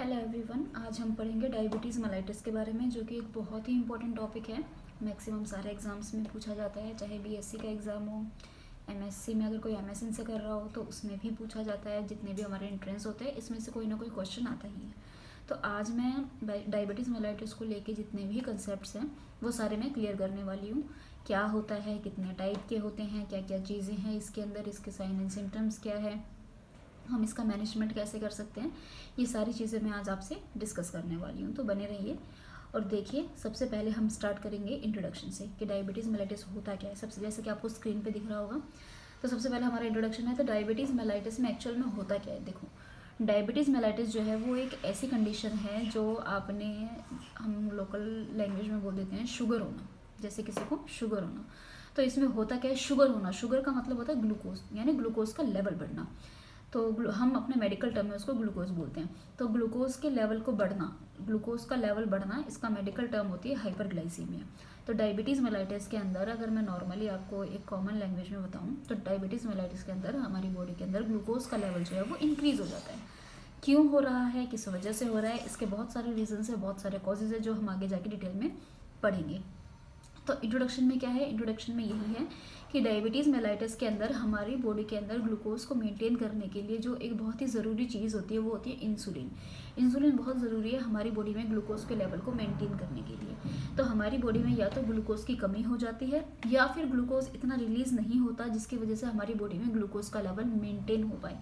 Hello everyone, आज हम पढ़ेंगे डायबिटीज़ मेलाइटिस के बारे में, जो कि एक बहुत ही इंपॉर्टेंट टॉपिक है। मैक्सिमम सारे एग्जाम्स में पूछा जाता है, चाहे बीएससी का एग्ज़ाम हो, एमएससी में अगर कोई एमएसएन से कर रहा हो तो उसमें भी पूछा जाता है। जितने भी हमारे एंट्रेंस होते हैं इसमें से कोई ना कोई क्वेश्चन आता ही है। तो आज मैं डायबिटीज़ मेलाइटिस को लेके जितने भी कंसेप्ट हैं वो सारे मैं क्लियर करने वाली हूँ। क्या होता है, कितने टाइप के होते हैं, क्या क्या चीज़ें हैं इसके अंदर, इसके साइन एंड सिम्टम्स क्या है, हम इसका मैनेजमेंट कैसे कर सकते हैं, ये सारी चीज़ें मैं आज आपसे डिस्कस करने वाली हूँ। तो बने रहिए और देखिए। सबसे पहले हम स्टार्ट करेंगे इंट्रोडक्शन से कि डायबिटीज़ मेलाइटिस होता क्या है। सबसे जैसे कि आपको स्क्रीन पे दिख रहा होगा, तो सबसे पहले हमारा इंट्रोडक्शन है। तो डायबिटीज़ मेलाइटिस में एक्चुअल में होता क्या है, देखो। डायबिटीज़ मेलाइटिस जो है वो एक ऐसी कंडीशन है जो आपने, हम लोकल लैंग्वेज में बोल देते हैं शुगर होना, जैसे किसी को शुगर होना। तो इसमें होता क्या है, शुगर होना, शुगर का मतलब होता है ग्लूकोज, यानी ग्लूकोज का लेवल बढ़ना। तो हम अपने मेडिकल टर्म में उसको ग्लूकोज बोलते हैं। तो ग्लूकोज के लेवल को बढ़ना, ग्लूकोज का लेवल बढ़ना, इसका मेडिकल टर्म होती है हाइपरग्लाइसीमिया। तो डायबिटीज़ मेलाइटिस के अंदर अगर मैं नॉर्मली आपको एक कॉमन लैंग्वेज में बताऊं, तो डायबिटीज़ मेलाइटिस के अंदर हमारी बॉडी के अंदर ग्लूकोज का लेवल जो है वो इंक्रीज़ हो जाता है। क्यों हो रहा है, किस वजह से हो रहा है, इसके बहुत सारे रीजन्स है, बहुत सारे कॉजेज है, जो हम आगे जाके डिटेल में पढ़ेंगे। तो इंट्रोडक्शन में क्या है, इंट्रोडक्शन में यही है कि डायबिटीज़ मेलाइटिस के अंदर हमारी बॉडी के अंदर ग्लूकोज को मेंटेन करने के लिए जो एक बहुत ही ज़रूरी चीज़ होती है वो होती है इंसुलिन। इंसुलिन बहुत ज़रूरी है हमारी बॉडी में ग्लूकोज के लेवल को मेंटेन करने के लिए। तो हमारी बॉडी में या तो ग्लूकोज की कमी हो जाती है या फिर ग्लूकोज इतना रिलीज़ नहीं होता जिसकी वजह से हमारी बॉडी में ग्लूकोज का लेवल मेंटेन हो पाए,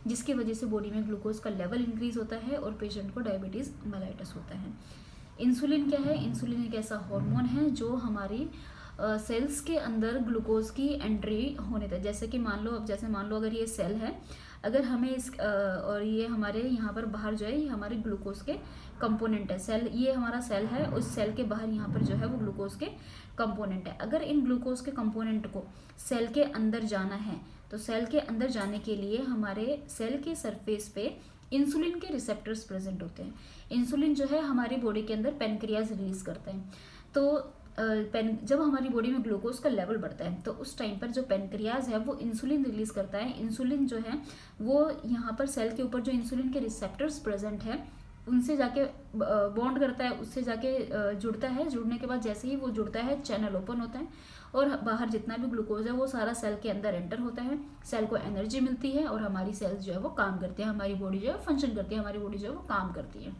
जिसकी वजह से बॉडी में ग्लूकोज का लेवल इंक्रीज़ होता है और पेशेंट को डायबिटीज़ मेलाइटिस होता है। इंसुलिन क्या है, इंसुलिन एक ऐसा हार्मोन है जो हमारी सेल्स के अंदर ग्लूकोज की एंट्री होने तक, जैसे कि मान लो, अब जैसे मान लो अगर ये सेल है, अगर हमें इस और ये हमारे यहाँ पर बाहर जो है ये हमारे ग्लूकोज के कंपोनेंट है। सेल, ये हमारा सेल है, उस सेल के बाहर यहाँ पर जो है वो ग्लूकोज के कंपोनेंट है। अगर इन ग्लूकोज के कंपोनेंट को सेल के अंदर जाना है, तो सेल के अंदर जाने के लिए हमारे सेल के सरफेस पे इंसुलिन के रिसेप्टर्स प्रेजेंट होते हैं। इंसुलिन जो है हमारी बॉडी के अंदर पेनक्रियाज रिलीज करते हैं। तो जब हमारी बॉडी में ग्लूकोज का लेवल बढ़ता है तो उस टाइम पर जो पेनक्रियाज है वो इंसुलिन रिलीज करता है। इंसुलिन जो है वो यहाँ पर सेल के ऊपर जो इंसुलिन के रिसेप्टर्स प्रेजेंट है उनसे जाके बॉन्ड करता है, उससे जाके जुड़ता है। जुड़ने के बाद जैसे ही वो जुड़ता है, चैनल ओपन होता है और बाहर जितना भी ग्लूकोज है वो सारा सेल के अंदर एंटर होता है। सेल को एनर्जी मिलती है और हमारी सेल्स जो है वो काम करती है, हमारी बॉडी जो है फंक्शन करती है, हमारी बॉडी जो है वो काम करती है।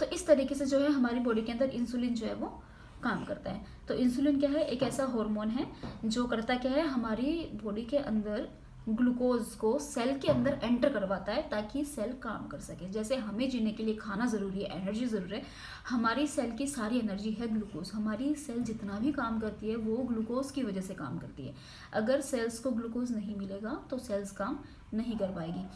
तो इस तरीके से जो है हमारी बॉडी के अंदर इंसुलिन जो है वो काम करता है। तो इंसुलिन क्या है, एक ऐसा हार्मोन है जो करता क्या है, हमारी बॉडी के अंदर ग्लूकोज को सेल के अंदर एंटर करवाता है ताकि सेल काम कर सके। जैसे हमें जीने के लिए खाना ज़रूरी है, एनर्जी ज़रूरी है, हमारी सेल की सारी एनर्जी है ग्लूकोज। हमारी सेल जितना भी काम करती है वो ग्लूकोज की वजह से काम करती है। अगर सेल्स को ग्लूकोज नहीं मिलेगा तो सेल्स काम नहीं कर पाएगी।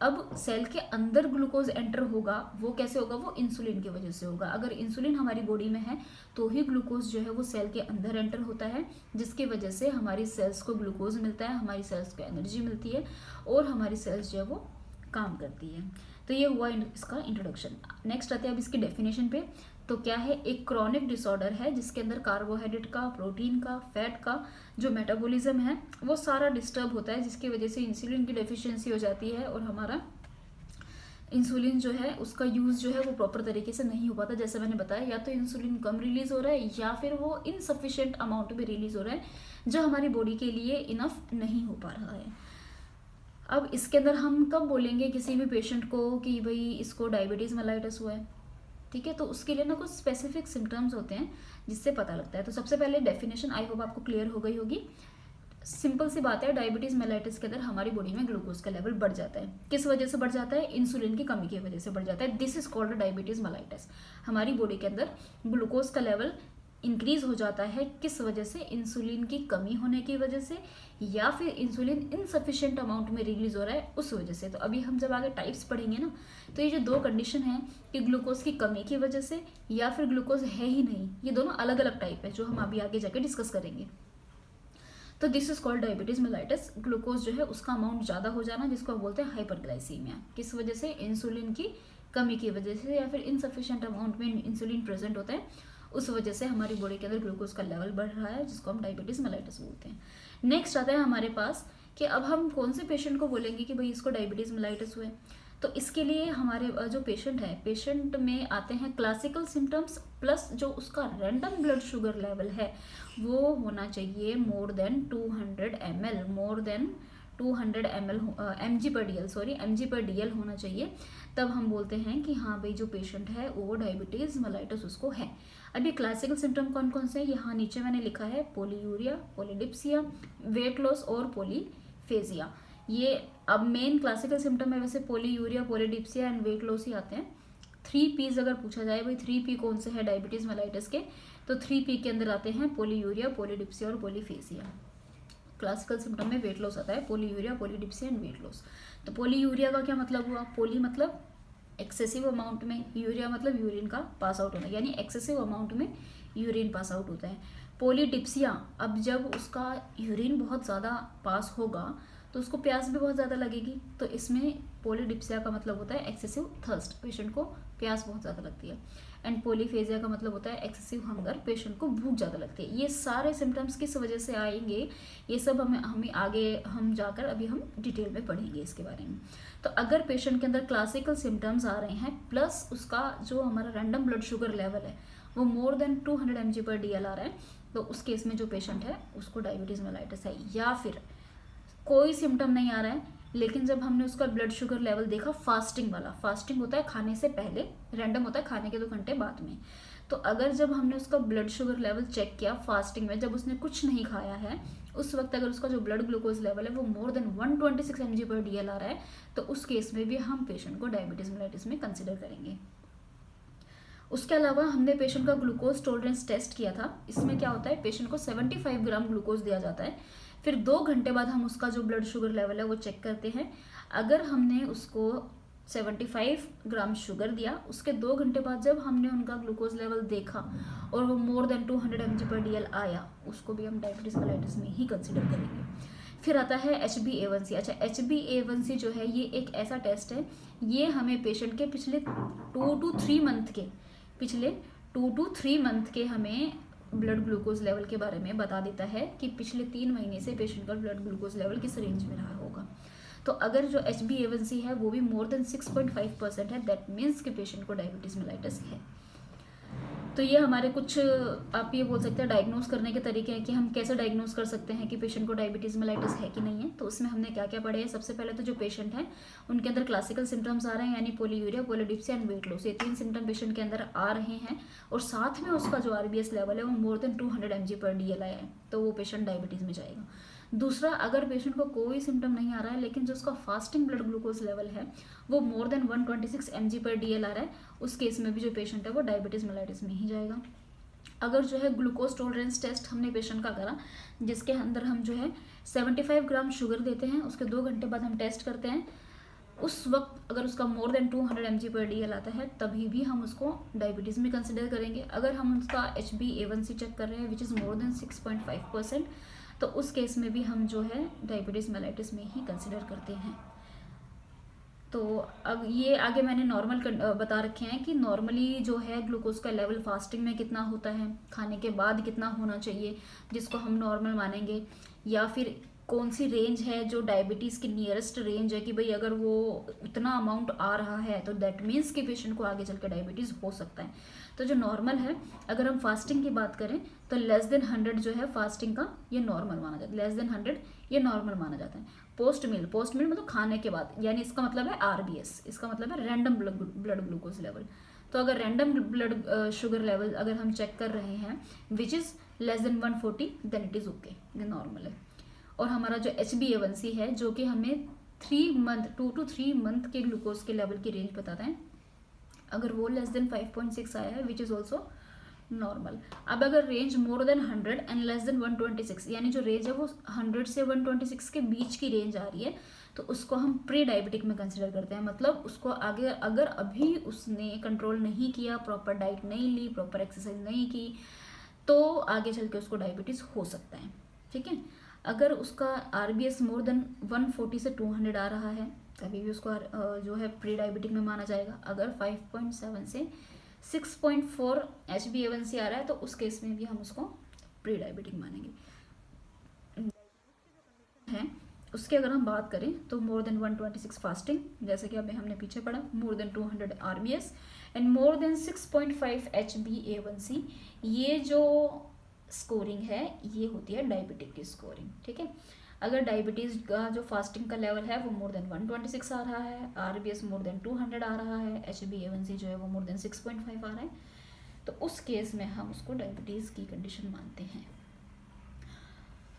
अब सेल के अंदर ग्लूकोज एंटर होगा, वो कैसे होगा, वो इंसुलिन की वजह से होगा। अगर इंसुलिन हमारी बॉडी में है तो ही ग्लूकोज जो है वो सेल के अंदर एंटर होता है, जिसकी वजह से हमारी सेल्स को ग्लूकोज मिलता है, हमारी सेल्स को एनर्जी मिलती है और हमारी सेल्स जो है वो काम करती है। तो ये हुआ इसका इंट्रोडक्शन। नेक्स्ट आते हैं अब इसकी डेफिनेशन पे। तो क्या है, एक क्रॉनिक डिसऑर्डर है जिसके अंदर कार्बोहाइड्रेट का, प्रोटीन का, फैट का जो मेटाबॉलिज्म है वो सारा डिस्टर्ब होता है, जिसकी वजह से इंसुलिन की डेफिशिएंसी हो जाती है और हमारा इंसुलिन जो है उसका यूज़ जो है वो प्रॉपर तरीके से नहीं हो पाता। जैसे मैंने बताया, या तो इंसुलिन कम रिलीज हो रहा है या फिर वो इनसफिशिएंट अमाउंट में रिलीज हो रहा है, जो हमारी बॉडी के लिए इनफ नहीं हो पा रहा है। अब इसके अंदर हम कब बोलेंगे किसी भी पेशेंट को कि भाई इसको डायबिटीज़ मेलाइटिस हुआ है, ठीक है, तो उसके लिए ना कुछ स्पेसिफिक सिम्टम्स होते हैं जिससे पता लगता है। तो सबसे पहले डेफिनेशन आई होप आपको क्लियर हो गई होगी। सिंपल सी बात है, डायबिटीज़ मेलाइटिस के अंदर हमारी बॉडी में ग्लूकोज का लेवल बढ़ जाता है। किस वजह से बढ़ जाता है, इंसुलिन की कमी की वजह से बढ़ जाता है। This is called diabetes mellitus. हमारी बॉडी के अंदर ग्लूकोज का लेवल इंक्रीज हो जाता है, किस वजह से, इंसुलिन की कमी होने की वजह से या फिर इंसुलिन इनसफिशिएंट अमाउंट में रिलीज हो रहा है उस वजह से। तो अभी हम जब आगे टाइप्स पढ़ेंगे ना, तो ये जो दो कंडीशन है कि ग्लूकोज की कमी की वजह से या फिर ग्लूकोज है ही नहीं, ये दोनों अलग अलग टाइप है जो हम अभी आगे जाके डिस्कस करेंगे। तो this is called diabetes mellitus. Glucose जो है उसका अमाउंट ज़्यादा हो जाना, जिसको हम बोलते हैं हाइपरग्लाइसीमिया। किस वजह से, इंसुलिन की कमी की वजह से या फिर इनसफिशिएंट अमाउंट में इंसुलिन प्रेजेंट होता है, उस वजह से हमारी बॉडी के अंदर ग्लूकोज का लेवल बढ़ रहा है, जिसको हम डायबिटीज मेलाइटिस बोलते हैं। नेक्स्ट आता है हमारे पास कि अब हम कौन से पेशेंट को बोलेंगे कि भाई इसको डायबिटीज मेलाइटिस हुए। तो इसके लिए हमारे जो पेशेंट है, पेशेंट में आते हैं क्लासिकल सिम्टम्स प्लस जो उसका रैंडम ब्लड शुगर लेवल है वो होना चाहिए more than 200 ml, more than 200 ml mg/dl होना चाहिए। तब हम बोलते हैं कि हाँ भाई जो पेशेंट है वो डायबिटीज़ मेलाइटस उसको है। अभी क्लासिकल सिम्टम कौन कौन से हैं यहाँ नीचे मैंने लिखा है, पोलीयूरिया, पोलीडिप्सिया, वेट लॉस और पोलीफेजिया। ये अब मेन क्लासिकल सिम्टम है वैसे पोलीयूरिया, पोलीडिप्सिया एंड वेट लॉस ही आते हैं। 3 P's अगर पूछा जाए भाई 3 P कौन से है डायबिटीज़ मेलाइटस के, तो 3 P के अंदर आते हैं पोलीयूरिया, पोलीडिप्सिया और पोलीफेजिया। क्लासिकल सिम्टम में वेट लॉस आता है, पोलीयूरिया, पोलीडिप्सिया एंड वेट लॉस। तो पोलीयूरिया का क्या मतलब हुआ, पोली मतलब एक्सेसिव अमाउंट में, यूरिया मतलब यूरिन का पास आउट होना, यानी एक्सेसिव अमाउंट में यूरिन पास आउट होता है। पोलीडिप्सिया, अब जब उसका यूरिन बहुत ज़्यादा पास होगा तो उसको प्यास भी बहुत ज़्यादा लगेगी, तो इसमें पोलीडिप्सिया का मतलब होता है एक्सेसिव थर्स्ट, पेशेंट को प्यास बहुत ज़्यादा लगती है। एंड पोलीफेजिया का मतलब होता है एक्सेसिव हंगर, पेशेंट को भूख ज़्यादा लगती है। ये सारे सिम्टम्स किस वजह से आएंगे, ये सब हमें आगे हम जाकर अभी हम डिटेल में पढ़ेंगे इसके बारे में। तो अगर पेशेंट के अंदर क्लासिकल सिम्टम्स आ रहे हैं प्लस उसका जो हमारा रैंडम ब्लड शुगर लेवल है वो मोर देन 200 mg/dl आ रहा है, तो उस केस में जो पेशेंट है उसको डायबिटीज़ मेलाइटस है। या फिर कोई सिम्टम नहीं आ रहा है लेकिन जब हमने उसका ब्लड शुगर लेवल देखा फास्टिंग वाला, फास्टिंग होता है खाने से पहले, रैंडम होता है खाने के 2 घंटे बाद में, तो अगर जब हमने उसका ब्लड शुगर लेवल चेक किया फास्टिंग में, जब उसने कुछ नहीं खाया है, उस वक्त अगर उसका जो ब्लड ग्लूकोज लेवल है वो मोर देन 126 mg/dl आ रहा है, तो उस केस में भी हम पेशेंट को डायबिटीज़ मेलाइटिस में कंसिडर करेंगे। उसके अलावा हमने पेशेंट का ग्लूकोज टॉलरेंस टेस्ट किया था। इसमें क्या होता है, पेशेंट को 75 ग्राम ग्लूकोज दिया जाता है, फिर 2 घंटे बाद हम उसका जो ब्लड शुगर लेवल है वो चेक करते हैं। अगर हमने उसको 75 ग्राम शुगर दिया, उसके 2 घंटे बाद जब हमने उनका ग्लूकोज लेवल देखा और वो मोर देन 200 mg/dl आया, उसको भी हम डायबिटीज़ मेलाइटिस में ही कंसिडर करेंगे। फिर आता है HbA1c। अच्छा, HbA1c जो है ये एक ऐसा टेस्ट है, ये हमें पेशेंट के पिछले 2 to 3 मंथ के हमें ब्लड ग्लूकोज लेवल के बारे में बता देता है कि पिछले 3 महीने से पेशेंट का ब्लड ग्लूकोज लेवल किस रेंज में रहा होगा। तो अगर जो HbA1c है वो भी मोर देन 6.5% है, दैट मीन्स कि पेशेंट को डायबिटीज़ मेलाइटिस है। तो ये हमारे कुछ आप ये बोल सकते हैं डायग्नोस करने के तरीके हैं कि हम कैसे डायग्नोस कर सकते हैं कि पेशेंट को डायबिटीज़ मेलाइटिस है कि नहीं है। तो उसमें हमने क्या क्या पढ़े हैं, सबसे पहले तो जो पेशेंट है उनके अंदर क्लासिकल सिम्टम्स आ रहे हैं, यानी पोलीयूरिया, पोलीडिप्सिया एंड वेट लॉस, ये 3 सिम्टम पेशेंट के अंदर आ रहे हैं, और साथ में उसका जो RBS लेवल है वो मोर देन 200 mg/dl आया है, तो वो पेशेंट डायबिटीज़ में जाएगा। दूसरा, अगर पेशेंट को कोई सिम्टम नहीं आ रहा है लेकिन जो उसका फास्टिंग ब्लड ग्लूकोज लेवल है वो मोर देन 126 mg/dl आ रहा है, उस केस में भी जो पेशेंट है वो डायबिटीज़ मेलाइटिस में ही जाएगा। अगर जो है ग्लूकोज टॉलरेंस टेस्ट हमने पेशेंट का करा, जिसके अंदर हम जो है 75 ग्राम शुगर देते हैं, उसके 2 घंटे बाद हम टेस्ट करते हैं, उस वक्त अगर उसका मोर देन 200 mg/dl आता है तभी भी हम उसको डायबिटीज़ में कंसिडर करेंगे। अगर हम उसका HbA1c चेक कर रहे हैं विच इज़ मोर देन 6.5%, तो उस केस में भी हम जो है डायबिटीज़ मेलाइटिस में ही कंसिडर करते हैं। तो अब ये आगे मैंने नॉर्मल बता रखे हैं कि नॉर्मली जो है ग्लूकोज का लेवल फास्टिंग में कितना होता है, खाने के बाद कितना होना चाहिए जिसको हम नॉर्मल मानेंगे, या फिर कौन सी रेंज है जो डायबिटीज़ की नियरेस्ट रेंज है कि भाई अगर वो उतना अमाउंट आ रहा है तो दैट मीन्स कि पेशेंट को आगे चल के डायबिटीज़ हो सकता है। तो जो नॉर्मल है, अगर हम फास्टिंग की बात करें तो लेस देन 100 जो है फास्टिंग का ये नॉर्मल माना जाता है, लेस देन 100 ये नॉर्मल माना जाता है। पोस्ट मील मतलब खाने के बाद, यानी इसका मतलब है RBS, इसका मतलब है रैंडम ब्लड ग्लूकोज लेवल। तो अगर रैंडम ब्लड शुगर लेवल अगर हम चेक कर रहे हैं which is less than 140 then it is okay, ये नॉर्मल है। और हमारा जो HbA1c है जो कि हमें 2 to 3 मंथ के ग्लूकोज के लेवल की रेंज बताता है, अगर वो लेस देन 5.6 आया है विच इज़ ऑल्सो नॉर्मल। अब अगर range more than 100 and less than 126, यानी जो रेंज है वो 100 से 126 के बीच की रेंज आ रही है, तो उसको हम प्री डायबिटिक में कंसिडर करते हैं। मतलब उसको आगे अगर अभी उसने कंट्रोल नहीं किया, प्रॉपर डाइट नहीं ली, प्रॉपर एक्सरसाइज नहीं की, तो आगे चल के उसको डायबिटीज़ हो सकता है। ठीक है, अगर उसका RBS मोर देन 140 से 200 आ रहा है तभी भी उसको जो है प्री डायबिटिक में माना जाएगा। अगर 5.7 से 6.4 HbA1c आ रहा है तो उस केस में भी हम उसको प्री डायबिटिक मानेंगे। है उसकी अगर हम बात करें तो मोर देन 126 फास्टिंग, जैसे कि अभी हमने पीछे पढ़ा, more than 200 RBS and more than 6.5 HbA1c। ये जो स्कोरिंग है ये होती है डायबिटिक की स्कोरिंग, ठीक है। अगर डायबिटीज़ का जो फास्टिंग का लेवल है वो मोर देन 126 आ रहा है, RBS मोर देन 200 आ रहा है, HbA1c जो है वो मोर देन 6.5 आ रहा है, तो उस केस में हम उसको डायबिटीज़ की कंडीशन मानते हैं।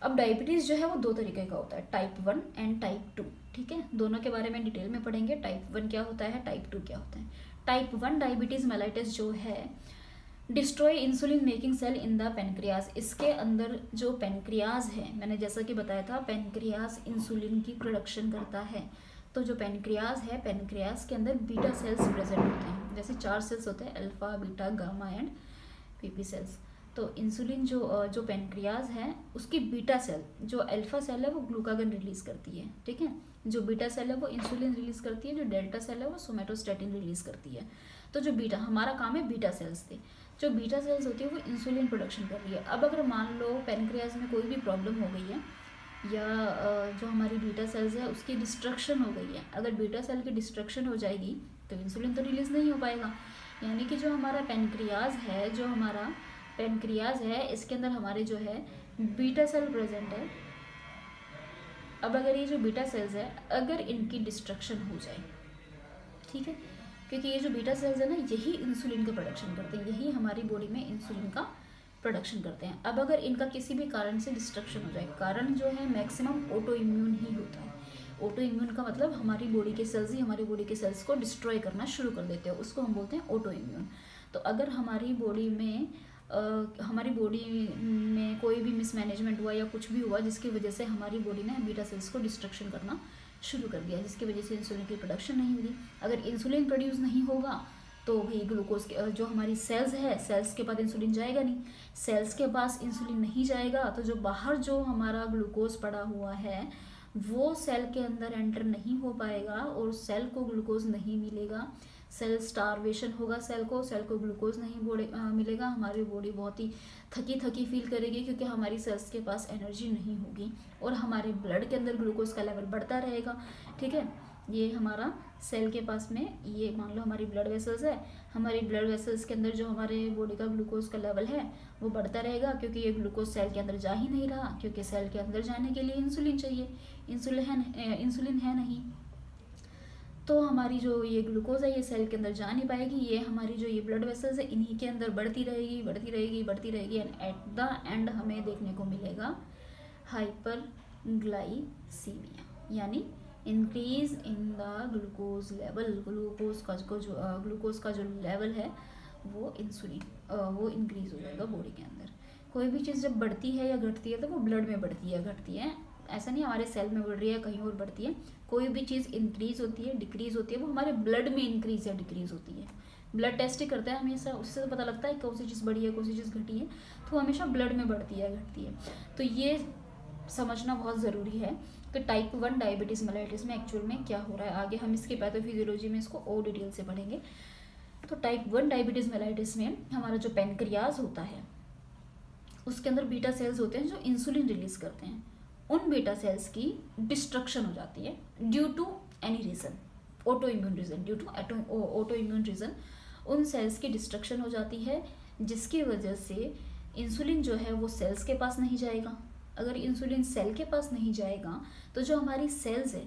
अब डायबिटीज़ जो है वो दो तरीके का होता है, टाइप 1 एंड टाइप 2, ठीक है। दोनों के बारे में डिटेल में पढ़ेंगे, टाइप 1 क्या होता है, टाइप 2 क्या होता है। टाइप 1 डायबिटीज़ मेलाइटिस जो है destroy insulin making cell in the pancreas. इसके अंदर जो पेनक्रियाज है, मैंने जैसा कि बताया था पेनक्रियाज इंसुलिन की प्रोडक्शन करता है, तो जो पेनक्रियाज है, पेनक्रियाज के अंदर बीटा सेल्स प्रेजेंट होते हैं। जैसे 4 सेल्स होते हैं, alpha, beta, gamma and PP sales. तो इंसुलिन जो पेनक्रियाज है उसकी बीटा सेल, जो अल्फा सेल है वो ग्लूकागन रिलीज करती है, ठीक है। जो बीटा सेल है वो इंसुलिन रिलीज करती है, जो डेल्टा सेल है वो सोमेटोस्टेटिन रिलीज करती है। तो जो बीटा, हमारा काम है बीटा सेल्स थे, जो बीटा सेल्स होती है वो इंसुलिन प्रोडक्शन कर रही है। अब अगर मान लो पेनक्रियाज में कोई भी प्रॉब्लम हो गई है या जो हमारी बीटा सेल्स है उसकी डिस्ट्रक्शन हो गई है, अगर बीटा सेल की डिस्ट्रक्शन हो जाएगी तो इंसुलिन तो रिलीज नहीं हो पाएगा। यानी कि जो हमारा पेनक्रियाज है, जो हमारा पेनक्रियाज है, इसके अंदर हमारे जो है बीटा सेल प्रेजेंट है। अब अगर ये जो बीटा सेल्स है अगर इनकी डिस्ट्रक्शन हो जाए, ठीक है, क्योंकि ये जो बीटा सेल्स है ना यही इंसुलिन का प्रोडक्शन करते हैं, यही हमारी बॉडी में इंसुलिन का प्रोडक्शन करते हैं। अब अगर इनका किसी भी कारण से डिस्ट्रक्शन हो जाए, कारण जो है मैक्सिमम ऑटो इम्यून ही होता है। ऑटो इम्यून का मतलब हमारी बॉडी के सेल्स ही हमारी बॉडी के सेल्स को डिस्ट्रॉय करना शुरू कर देते हैं, उसको हम बोलते हैं ऑटो इम्यून। तो अगर हमारी बॉडी में कोई भी मिसमैनेजमेंट हुआ या कुछ भी हुआ जिसकी वजह से हमारी बॉडी ने बीटा सेल्स को डिस्ट्रक्शन करना शुरू कर दिया, जिसकी वजह से इंसुलिन की प्रोडक्शन नहीं हुई, अगर इंसुलिन प्रोड्यूस नहीं होगा तो भाई ग्लूकोज के जो हमारी सेल्स है, सेल्स के पास इंसुलिन जाएगा नहीं, सेल्स के पास इंसुलिन नहीं जाएगा तो जो बाहर जो हमारा ग्लूकोज पड़ा हुआ है वो सेल के अंदर एंटर नहीं हो पाएगा और सेल को ग्लूकोज नहीं मिलेगा, सेल स्टारवेशन होगा, सेल को ग्लूकोज नहीं मिलेगा, हमारी बॉडी बहुत ही थकी फील करेगी क्योंकि हमारी सेल्स के पास एनर्जी नहीं होगी और हमारे ब्लड के अंदर ग्लूकोज का लेवल बढ़ता रहेगा, ठीक है। ये हमारा सेल के पास में, ये मान लो हमारी ब्लड वेसल्स है, हमारी ब्लड वेसल्स के अंदर जो हमारे बॉडी का ग्लूकोज का लेवल है वो बढ़ता रहेगा क्योंकि ये ग्लूकोज सेल के अंदर जा ही नहीं रहा, क्योंकि सेल के अंदर जाने के लिए इंसुलिन चाहिए, इंसुलिन है नहीं, तो हमारी जो ये ग्लूकोज है ये सेल के अंदर जा नहीं पाएगी, ये हमारी जो ये ब्लड वेसल्स है इन्हीं के अंदर बढ़ती रहेगी एंड एट द एंड हमें देखने को मिलेगा हाइपरग्लाइसीमिया, यानी increase in the glucose level. Glucose का जो लेवल है वो वो इंक्रीज हो जाएगा बॉडी के अंदर। कोई भी चीज़ जब बढ़ती है या घटती है तो वो ब्लड में बढ़ती है घटती है, ऐसा नहीं हमारे सेल में बढ़ रही है कहीं और बढ़ती है। कोई भी चीज़ इंक्रीज होती है डिक्रीज होती है वो हमारे ब्लड में इंक्रीज या डिक्रीज होती है। ब्लड टेस्ट ही करते हैं हमेशा, उससे तो पता लगता है कौन सी चीज़ बढ़ी है कौन सी चीज़ घटी है, तो हमेशा ब्लड में बढ़ती है घटती है। तो ये समझना बहुत ज़रूरी है कि टाइप 1 डायबिटीज़ मेलाइटिस में एक्चुअल में क्या हो रहा है। आगे हम इसके पैथोफिजियोलॉजी में इसको और डिटेल से पढ़ेंगे। तो टाइप 1 डायबिटीज़ मेलाइटिस में हमारा जो पेनक्रियाज होता है उसके अंदर बीटा सेल्स होते हैं जो इंसुलिन रिलीज करते हैं। उन बीटा सेल्स की डिस्ट्रक्शन हो जाती है due to any reason, auto immune reason, उन सेल्स की डिस्ट्रक्शन हो जाती है जिसकी वजह से इंसुलिन जो है वो सेल्स के पास नहीं जाएगा। अगर इंसुलिन सेल के पास नहीं जाएगा तो जो हमारी सेल्स है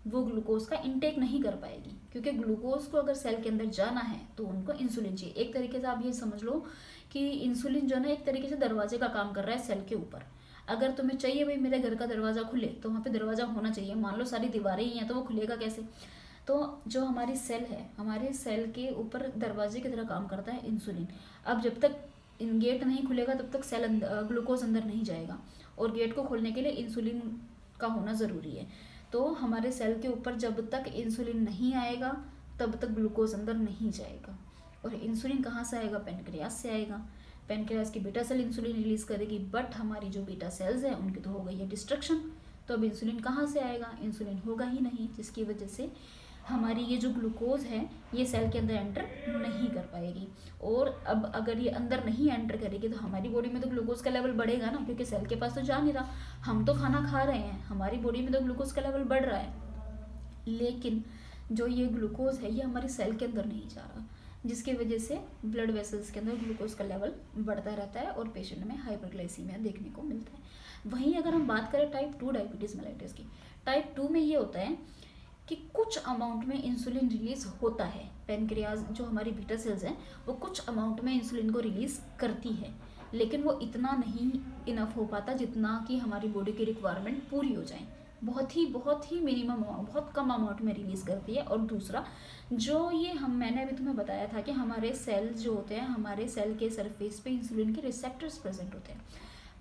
वो ग्लूकोज का इंटेक नहीं कर पाएगी, क्योंकि ग्लूकोज को अगर सेल के अंदर जाना है तो उनको इंसुलिन चाहिए। एक तरीके से आप ये समझ लो कि इंसुलिन जो है ना एक तरीके से दरवाजे का काम कर रहा है सेल के ऊपर। अगर तुम्हें चाहिए भाई मेरे घर का दरवाज़ा खुले तो वहाँ पे दरवाज़ा होना चाहिए, मान लो सारी दीवारें ही हैं तो वो खुलेगा कैसे। तो जो हमारी सेल है, हमारे सेल के ऊपर दरवाजे की तरह काम करता है इंसुलिन। अब जब तक गेट नहीं खुलेगा तब तक सेल ग्लूकोज अंदर नहीं जाएगा और गेट को खोलने के लिए इंसुलिन का होना ज़रूरी है। तो हमारे सेल के ऊपर जब तक इंसुलिन नहीं आएगा तब तक ग्लूकोज अंदर नहीं जाएगा। और इंसुलिन कहाँ से आएगा, पेनक्रियाज से आएगा। पेनक्रियाज की बीटा सेल इंसुलिन रिलीज करेगी, बट हमारी जो बीटा सेल्स हैं उनकी तो हो गई है डिस्ट्रक्शन, तो अब इंसुलिन कहाँ से आएगा, इंसुलिन होगा ही नहीं, जिसकी वजह से हमारी ये जो ग्लूकोज है ये सेल के अंदर एंटर नहीं कर पाएगी। और अब अगर ये अंदर नहीं एंटर करेगी तो हमारी बॉडी में तो ग्लूकोज का लेवल बढ़ेगा ना, क्योंकि सेल के पास तो जा नहीं रहा, हम तो खाना खा रहे हैं, हमारी बॉडी में तो ग्लूकोज का लेवल बढ़ रहा है, लेकिन जो ये ग्लूकोज है ये हमारी सेल के अंदर नहीं जा रहा, जिसकी वजह से ब्लड वेसल्स के अंदर ग्लूकोज का लेवल बढ़ता रहता है और पेशेंट में हाइपरग्लाइसीमिया देखने को मिलता है। वहीं अगर हम बात करें टाइप 2 डायबिटीज़ मेलाइटिस की, टाइप 2 में ये होता है कि कुछ अमाउंट में इंसुलिन रिलीज होता है, पेनक्रियाज जो हमारी बीटा सेल्स हैं वो कुछ अमाउंट में इंसुलिन को रिलीज करती है, लेकिन वो इतना नहीं इनफ हो पाता जितना कि हमारी बॉडी की रिक्वायरमेंट पूरी हो जाए, बहुत ही मिनिमम अमाउंट, बहुत कम अमाउंट में रिलीज़ करती है। और दूसरा जो ये मैंने अभी तुम्हें बताया था कि हमारे सेल्स जो होते हैं, हमारे सेल के सरफेस पे इंसुलिन के रिसेप्टर्स प्रेजेंट होते हैं,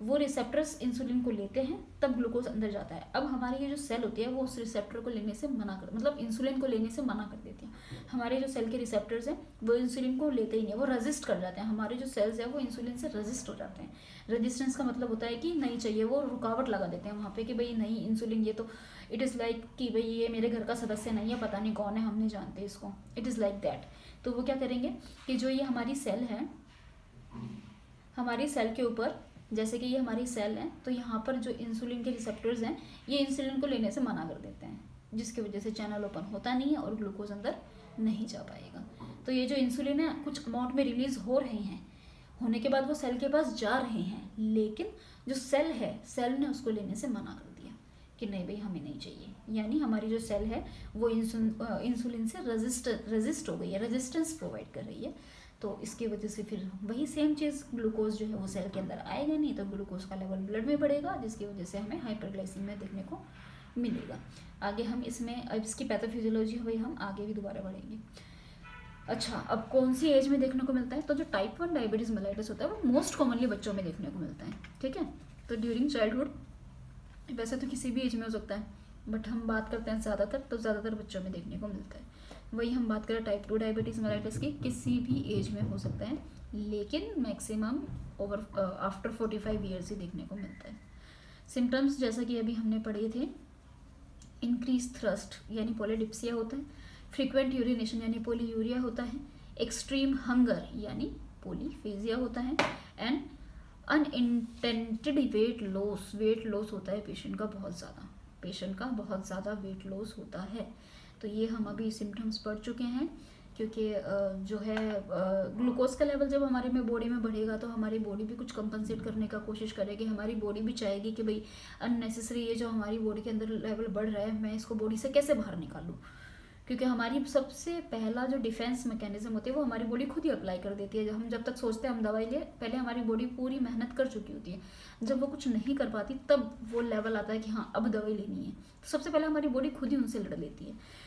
वो रिसेप्टर्स इंसुलिन को लेते हैं तब ग्लूकोज अंदर जाता है। अब हमारी ये जो सेल होती है वो उस रिसेप्टर को लेने से मना कर, मतलब इंसुलिन को लेने से मना कर देती है। हमारे जो सेल के रिसेप्टर्स हैं वो इंसुलिन को लेते ही नहीं, वो रेजिस्ट कर जाते हैं, हमारे जो सेल्स हैं वो इंसुलिन से रेजिस्ट हो जाते हैं। रेजिस्टेंस का मतलब होता है कि नहीं चाहिए, वो रुकावट लगा देते हैं वहाँ पे कि भाई नहीं इंसुलिन, ये तो इट इज़ लाइक कि भाई ये मेरे घर का सदस्य नहीं है, पता नहीं कौन है, हम नहीं जानते इसको, इट इज़ लाइक दैट। तो वो क्या करेंगे कि जो ये हमारी सेल है, हमारी सेल के ऊपर जैसे कि ये हमारी सेल है तो यहाँ पर जो इंसुलिन के रिसेप्टर्स हैं ये इंसुलिन को लेने से मना कर देते हैं, जिसकी वजह से चैनल ओपन होता नहीं है और ग्लूकोज अंदर नहीं जा पाएगा। तो ये जो इंसुलिन है कुछ अमाउंट में रिलीज हो रहे हैं, होने के बाद वो सेल के पास जा रहे हैं, लेकिन जो सेल है सेल ने उसको लेने से मना कर दिया कि नहीं भाई हमें नहीं चाहिए, यानी हमारी जो सेल है वो इंसुलिन से रेजिस्ट हो गई है, रेजिस्टेंस प्रोवाइड कर रही है। तो इसकी वजह से फिर वही सेम चीज़ ग्लूकोज जो है वो सेल के अंदर आएगा नहीं, तो ग्लूकोज का लेवल ब्लड में बढ़ेगा, जिसकी वजह से हमें हाइपरग्लाइसीमिया देखने को मिलेगा। आगे हम इसमें अब इसकी पैथोफिजियोलॉजी है भाई हम आगे भी दोबारा बढ़ेंगे। अच्छा, अब कौन सी एज में देखने को मिलता है, तो जो टाइप 1 डायबिटीज़ मेलाइटिस होता है वो मोस्ट कॉमनली बच्चों में देखने को मिलता है, ठीक है। तो ड्यूरिंग चाइल्डहुड, वैसे तो किसी भी एज में हो सकता है बट हम बात करते हैं ज़्यादातर, तो ज़्यादातर बच्चों में देखने को मिलता है। वही हम बात करें टाइप 2 डायबिटीज़ मेलाइटिस की, किसी भी एज में हो सकता है, लेकिन maximum over after 45 years he देखने को मिलता है। सिम्टम्स जैसा कि अभी हमने पढ़े थे, इंक्रीज थ्रस्ट यानी पॉलीडिप्सिया होता है, फ्रीक्वेंट यूरिनेशन यानी पोलीयूरिया होता है, एक्सट्रीम हंगर यानी पोलीफेजिया होता है, एंड अनइंटेंटेड वेट लॉस होता है पेशेंट का बहुत ज़्यादा वेट लॉस होता है। तो ये हम अभी सिम्टम्स पढ़ चुके हैं, क्योंकि जो है ग्लूकोज का लेवल जब हमारे में बॉडी में बढ़ेगा तो हमारी बॉडी भी कुछ कंपनसेट करने का कोशिश करेगी, हमारी बॉडी भी चाहेगी कि भाई अननेसेसरी ये जो हमारी बॉडी के अंदर लेवल बढ़ रहा है मैं इसको बॉडी से कैसे बाहर निकालूँ, क्योंकि हमारी सबसे पहला जो डिफेंस मैकेनिज्म होती है वो हमारी बॉडी खुद ही अप्लाई कर देती है। हम जब तक सोचते हैं हम दवाई ले, पहले हमारी बॉडी पूरी मेहनत कर चुकी होती है, जब वो कुछ नहीं कर पाती तब वो लेवल आता है कि हाँ अब दवाई लेनी है, तो सबसे पहले हमारी बॉडी खुद ही उनसे लड़ लेती है।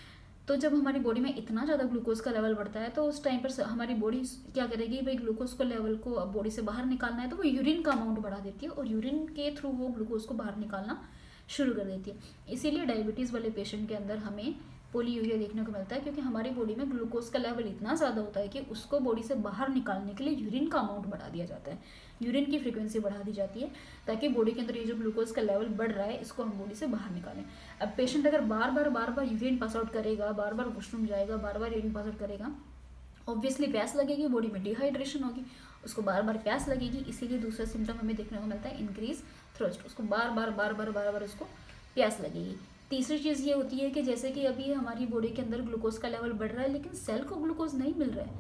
तो जब हमारी बॉडी में इतना ज़्यादा ग्लूकोज का लेवल बढ़ता है तो उस टाइम पर हमारी बॉडी क्या करेगी, भाई ग्लूकोज को लेवल को अब बॉडी से बाहर निकालना है तो वो यूरिन का अमाउंट बढ़ा देती है और यूरिन के थ्रू वो ग्लूकोज को बाहर निकालना शुरू कर देती है। इसीलिए डायबिटीज़ वाले पेशेंट के अंदर हमें पोलीयूरिया देखने को मिलता है, क्योंकि हमारी बॉडी में ग्लूकोज का लेवल इतना ज़्यादा होता है कि उसको बॉडी से बाहर निकालने के लिए यूरिन का अमाउंट बढ़ा दिया जाता है, यूरिन की फ्रीक्वेंसी बढ़ा दी जाती है, ताकि बॉडी के अंदर ये जो ग्लूकोज का लेवल बढ़ रहा है इसको हम बॉडी से बाहर निकालें। अब पेशेंट अगर बार बार यूरिन पास आउट करेगा, बार बार वॉशरूम जाएगा, बार बार यूरिन पास आउट करेगा, ऑब्वियसली प्यास लगेगी, बॉडी में डिहाइड्रेशन होगी, उसको बार बार प्यास लगेगी, इसीलिए दूसरा सिम्टम हमें देखने को मिलता है इंक्रीज थ्रस्ट, उसको बार बार उसको प्यास लगेगी। तीसरी चीज़ ये होती है कि जैसे कि अभी हमारी बॉडी के अंदर ग्लूकोज का लेवल बढ़ रहा है लेकिन सेल को ग्लूकोज नहीं मिल रहा है,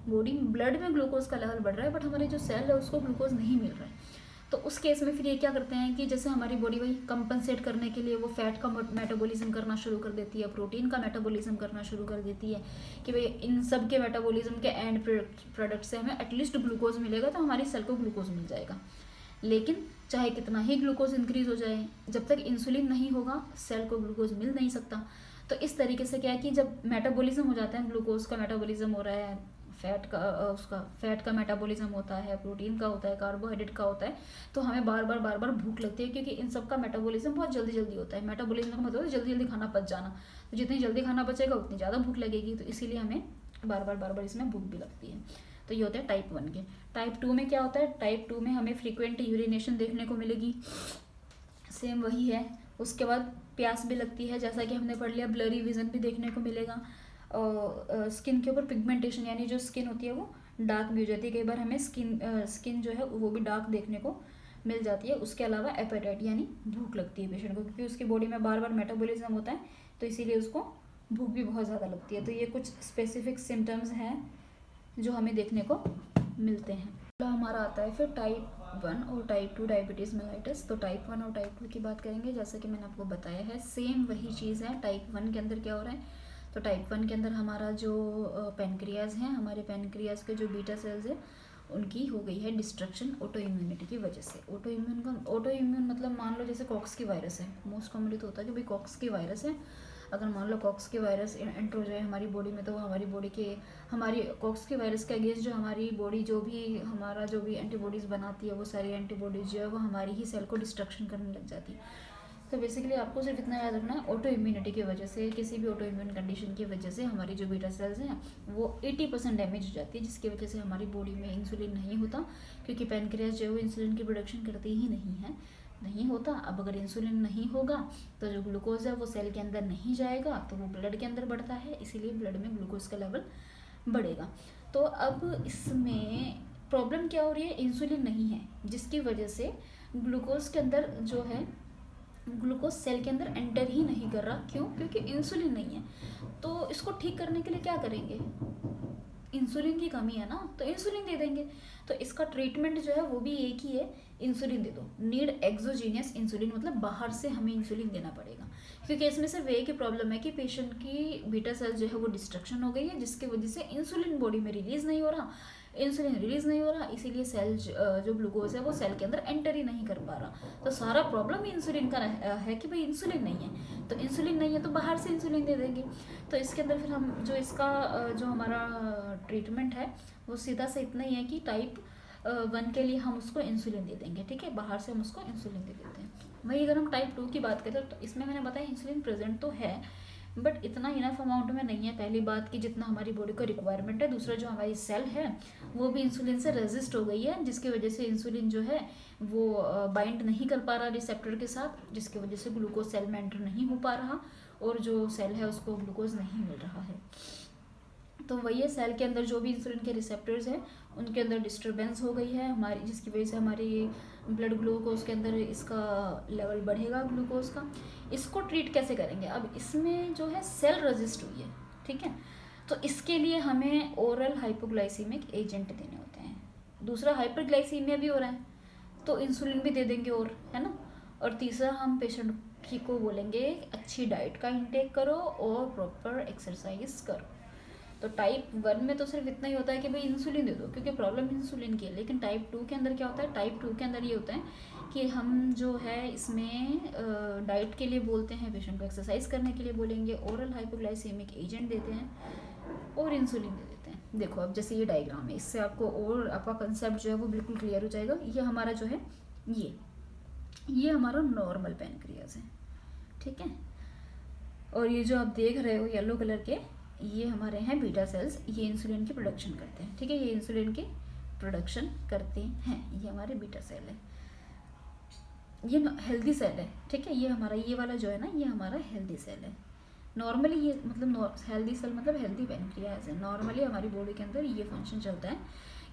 बॉडी ब्लड में ग्लूकोज का लेवल बढ़ रहा है बट हमारे जो सेल है उसको ग्लूकोज नहीं मिल रहा है। तो उस केस में फिर ये क्या करते हैं कि जैसे हमारी बॉडी वही कंपनसेट करने के लिए वो फैट का मेटाबॉलिज्म करना शुरू कर देती है, प्रोटीन का मेटाबॉलिज्म करना शुरू कर देती है कि भाई इन सब के मेटाबॉलिज्म के एंड प्रोडक्ट से हमें एटलीस्ट ग्लूकोज मिलेगा तो हमारी सेल को ग्लूकोज मिल जाएगा। लेकिन चाहे कितना ही ग्लूकोज इंक्रीज हो जाए, जब तक इंसुलिन नहीं होगा सेल को ग्लूकोज मिल नहीं सकता। तो इस तरीके से क्या है कि जब मेटाबॉलिज्म हो जाता है, ग्लूकोज का मेटाबॉलिज्म हो रहा है, फैट का मेटाबॉलिज्म होता है, प्रोटीन का होता है, कार्बोहाइड्रेट का होता है, तो हमें बार बार भूख लगती है, क्योंकि इन सब का मेटाबॉलिज्म बहुत जल्दी होता है। मेटाबॉलिज्म का मतलब जल्दी खाना पच जाना, तो जितनी जल्दी खाना पचेगा उतनी ज़्यादा भूख लगेगी, तो इसीलिए हमें बार बार इसमें भूख भी लगती है। तो ये होता है टाइप 1 के। टाइप 2 में क्या होता है, टाइप 2 में हमें फ्रीक्वेंट यूरिनेशन देखने को मिलेगी, सेम वही है। उसके बाद प्यास भी लगती है, जैसा कि हमने पढ़ लिया ब्लरी विजन भी देखने को मिलेगा, और स्किन के ऊपर पिगमेंटेशन यानी जो स्किन होती है वो डार्क भी हो जाती है, कई बार हमें स्किन जो है वो भी डार्क देखने को मिल जाती है। उसके अलावा एपेटाइट यानी भूख लगती है पेशेंट को, क्योंकि उसकी बॉडी में बार बार मेटाबॉलिज्म होता है, तो इसीलिए उसको भूख भी बहुत ज़्यादा लगती है। तो ये कुछ स्पेसिफिक सिम्टम्स हैं जो हमें देखने को मिलते हैं। तो हमारा आता है फिर टाइप 1 और टाइप 2 डायबिटीज़ मेलाइटिस। तो टाइप 1 और टाइप 2 की बात करेंगे, जैसा कि मैंने आपको बताया है सेम वही चीज़ है। टाइप 1 के अंदर क्या हो रहा है, तो टाइप 1 के अंदर हमारा जो पैनक्रियाज हैं, हमारे पैनक्रियाज के जो बीटा सेल्स हैं उनकी हो गई है डिस्ट्रक्शन ऑटो इम्यूनिटी की वजह से। ऑटो इम्यून मतलब मान लो जैसे कॉक्स की वायरस है, मोस्ट कॉमनली तो होता है कि भाई कॉक्स की वायरस है, अगर मान लो कॉक्स की वायरस एंटर हो जाए हमारी बॉडी में, तो हमारी बॉडी के हमारी कॉक्स की वायरस के अगेंस्ट जो हमारी बॉडी जो भी एंटीबॉडीज़ बनाती है, वो सारी एंटीबॉडीज़ जो है वो हमारी ही सेल को डिस्ट्रक्शन करने लग जाती है। तो बेसिकली आपको सिर्फ इतना याद रखना है, ऑटो इम्यूनिटी की वजह से, किसी भी ऑटो इम्यून कंडीशन की वजह से हमारी जो बीटा सेल्स हैं वो 80% डैमेज हो जाती है, जिसकी वजह से हमारी बॉडी में इंसुलिन नहीं होता, क्योंकि पैनक्रियाज जो है वो इंसुलिन की प्रोडक्शन करती ही नहीं होता। अब अगर इंसुलिन नहीं होगा तो जो ग्लूकोज है वो सेल के अंदर नहीं जाएगा, तो वो ब्लड के अंदर बढ़ता है, इसीलिए ब्लड में ग्लूकोज का लेवल बढ़ेगा। तो अब इसमें प्रॉब्लम क्या हो रही है, इंसुलिन नहीं है, जिसकी वजह से ग्लूकोज के अंदर जो है ग्लूकोज सेल के अंदर एंटर ही नहीं कर रहा। क्यों? क्योंकि इंसुलिन नहीं है। तो इसको ठीक करने के लिए क्या करेंगे, इंसुलिन की कमी है ना, तो इंसुलिन दे देंगे। तो इसका ट्रीटमेंट जो है वो भी एक ही है, इंसुलिन दे दो। नीड एक्सोजीनियस इंसुलिन, मतलब बाहर से हमें इंसुलिन देना पड़ेगा, क्योंकि इसमें सिर्फ एक ही प्रॉब्लम है कि पेशेंट की बीटा सेल जो है वो डिस्ट्रक्शन हो गई है, जिसकी वजह से इंसुलिन बॉडी में रिलीज नहीं हो रहा। इसीलिए सेल जो ग्लूकोज है वो सेल के अंदर एंटर ही नहीं कर पा रहा। तो सारा प्रॉब्लम इंसुलिन का है कि भाई इंसुलिन नहीं है, तो इंसुलिन नहीं है तो बाहर से इंसुलिन दे देंगे। तो इसके अंदर फिर हम जो इसका जो हमारा ट्रीटमेंट है वो सीधा से इतना ही है कि टाइप 1 के लिए हम उसको इंसुलिन दे देंगे, ठीक है, बाहर से हम उसको इंसुलिन दे देते हैं। वही अगर हम टाइप 2 की बात करें तो इसमें मैंने बताया इंसुलिन प्रेजेंट तो है, बट इतना इनफ अमाउंट में नहीं है। पहली बात कि जितना हमारी बॉडी को रिक्वायरमेंट है, दूसरा जो हमारी सेल है वो भी इंसुलिन से रेजिस्ट हो गई है, जिसकी वजह से इंसुलिन जो है वो बाइंड नहीं कर पा रहा रिसेप्टर के साथ, जिसकी वजह से ग्लूकोज सेल में एंटर नहीं हो पा रहा, और जो सेल है उसको ग्लूकोज नहीं मिल रहा है। तो वही है, सेल के अंदर जो भी इंसुलिन के रिसेप्टर्स हैं उनके अंदर डिस्टर्बेंस हो गई है हमारी, जिसकी वजह से हमारी ब्लड ग्लूकोज के अंदर इसका लेवल बढ़ेगा ग्लूकोज का। इसको ट्रीट कैसे करेंगे, अब इसमें जो है सेल रजिस्ट हुई है, ठीक है, तो इसके लिए हमें ओरल हाइपोग्लाइसीमिक एजेंट देने होते हैं। दूसरा हाइपरग्लाइसीमिया भी हो रहा है तो इंसुलिन भी दे देंगे, और है ना। और तीसरा हम पेशेंट को बोलेंगे अच्छी डाइट का इंटेक करो और प्रॉपर एक्सरसाइज करो। तो टाइप 1 में तो सिर्फ इतना ही होता है कि भाई इंसुलिन दे दो, क्योंकि प्रॉब्लम इंसुलिन की है। लेकिन टाइप 2 के अंदर क्या होता है, टाइप 2 के अंदर ये होता है कि हम जो है इसमें डाइट के लिए बोलते हैं, पेशेंट को एक्सरसाइज करने के लिए बोलेंगे, ओरल हाइपोग्लाइसेमिक एजेंट देते हैं और इंसुलिन दे देते हैं। देखो अब जैसे ये डायग्राम है, इससे आपको और आपका कंसेप्ट जो है वो बिल्कुल क्लियर हो जाएगा। ये हमारा जो है ये हमारा नॉर्मल पैनक्रियाज है, ठीक है, और ये जो आप देख रहे हो येलो कलर के, ये हमारे हैं बीटा सेल्स, ये इंसुलिन की प्रोडक्शन करते हैं, ठीक है, ये इंसुलिन की प्रोडक्शन करते हैं, ये हमारे बीटा सेल है, ये हेल्दी सेल है, ठीक है, ये हमारा ये वाला जो है ना ये हमारा हेल्दी सेल है। नॉर्मली ये मतलब हेल्दी सेल मतलब हेल्दी पैनक्रियाज है। नॉर्मली हमारी बॉडी के अंदर ये फंक्शन चलता है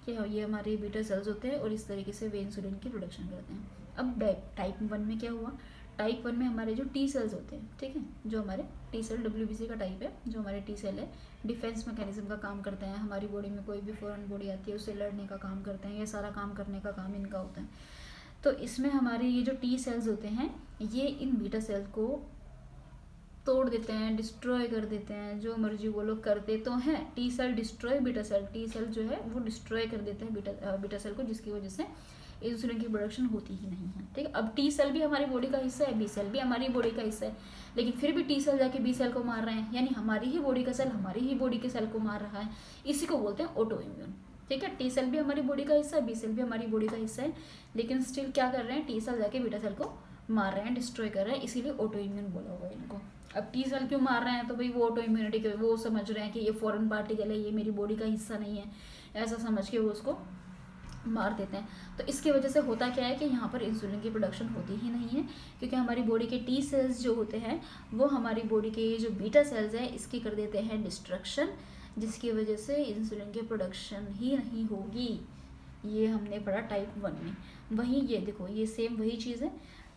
कि ये हमारे बीटा सेल्स होते हैं और इस तरीके से वे इंसुलिन की प्रोडक्शन करते हैं। अब टाइप 1 में क्या हुआ, टाइप 1 में हमारे जो टी सेल्स होते हैं, ठीक है, जो हमारे टी सेल WBC का टाइप है, जो हमारे टी सेल है डिफेंस मैकेनिज्म का काम करते हैं। हमारी बॉडी में कोई भी फॉरेन बॉडी आती है उससे लड़ने का काम करते हैं, ये सारा काम करने का काम इनका होता है। तो इसमें हमारे ये जो टी सेल्स होते हैं ये इन बीटा सेल को तोड़ देते हैं, डिस्ट्रॉय कर देते हैं, जो मर्जी वो लोग करते तो हैं। T cell destroy beta cell, T cell जो है वो डिस्ट्रॉय कर देते हैं बीटा सेल को, जिसकी वजह से इंसुलिन की प्रोडक्शन होती ही नहीं है, ठीक है। अब टी सेल भी हमारी बॉडी का हिस्सा है, बी सेल भी हमारी बॉडी का हिस्सा है, लेकिन फिर भी टी सेल जाके बी सेल को मार रहे हैं, यानी हमारी ही बॉडी का सेल हमारी ही बॉडी के सेल को मार रहा है। इसी को बोलते हैं ऑटो इम्यून, ठीक है। टी सेल भी हमारी बॉडी का हिस्सा है, बी सेल भी हमारी बॉडी का हिस्सा है, लेकिन स्टिल क्या कर रहे हैं, टी सेल जाके बीटा सेल को मार रहे हैं, डिस्ट्रॉय कर रहे हैं, इसीलिए ऑटो इम्यून बोला हुआ है इनको। अब टी सेल क्यों मार रहे हैं, तो भाई वो ऑटो इम्यूनिटी के वो समझ रहे हैं कि ये फॉरेन पार्टिकल है, ये मेरी बॉडी का हिस्सा नहीं है, ऐसा समझ के वो उसको मार देते हैं। तो इसकी वजह से होता क्या है कि यहाँ पर इंसुलिन की प्रोडक्शन होती ही नहीं है, क्योंकि हमारी बॉडी के टी सेल्स जो होते हैं वो हमारी बॉडी के जो बीटा सेल्स हैं इसकी कर देते हैं डिस्ट्रक्शन, जिसकी वजह से इंसुलिन की प्रोडक्शन ही नहीं होगी। ये हमने पढ़ा टाइप 1 में। वहीं ये देखो, ये सेम वही चीज़ है।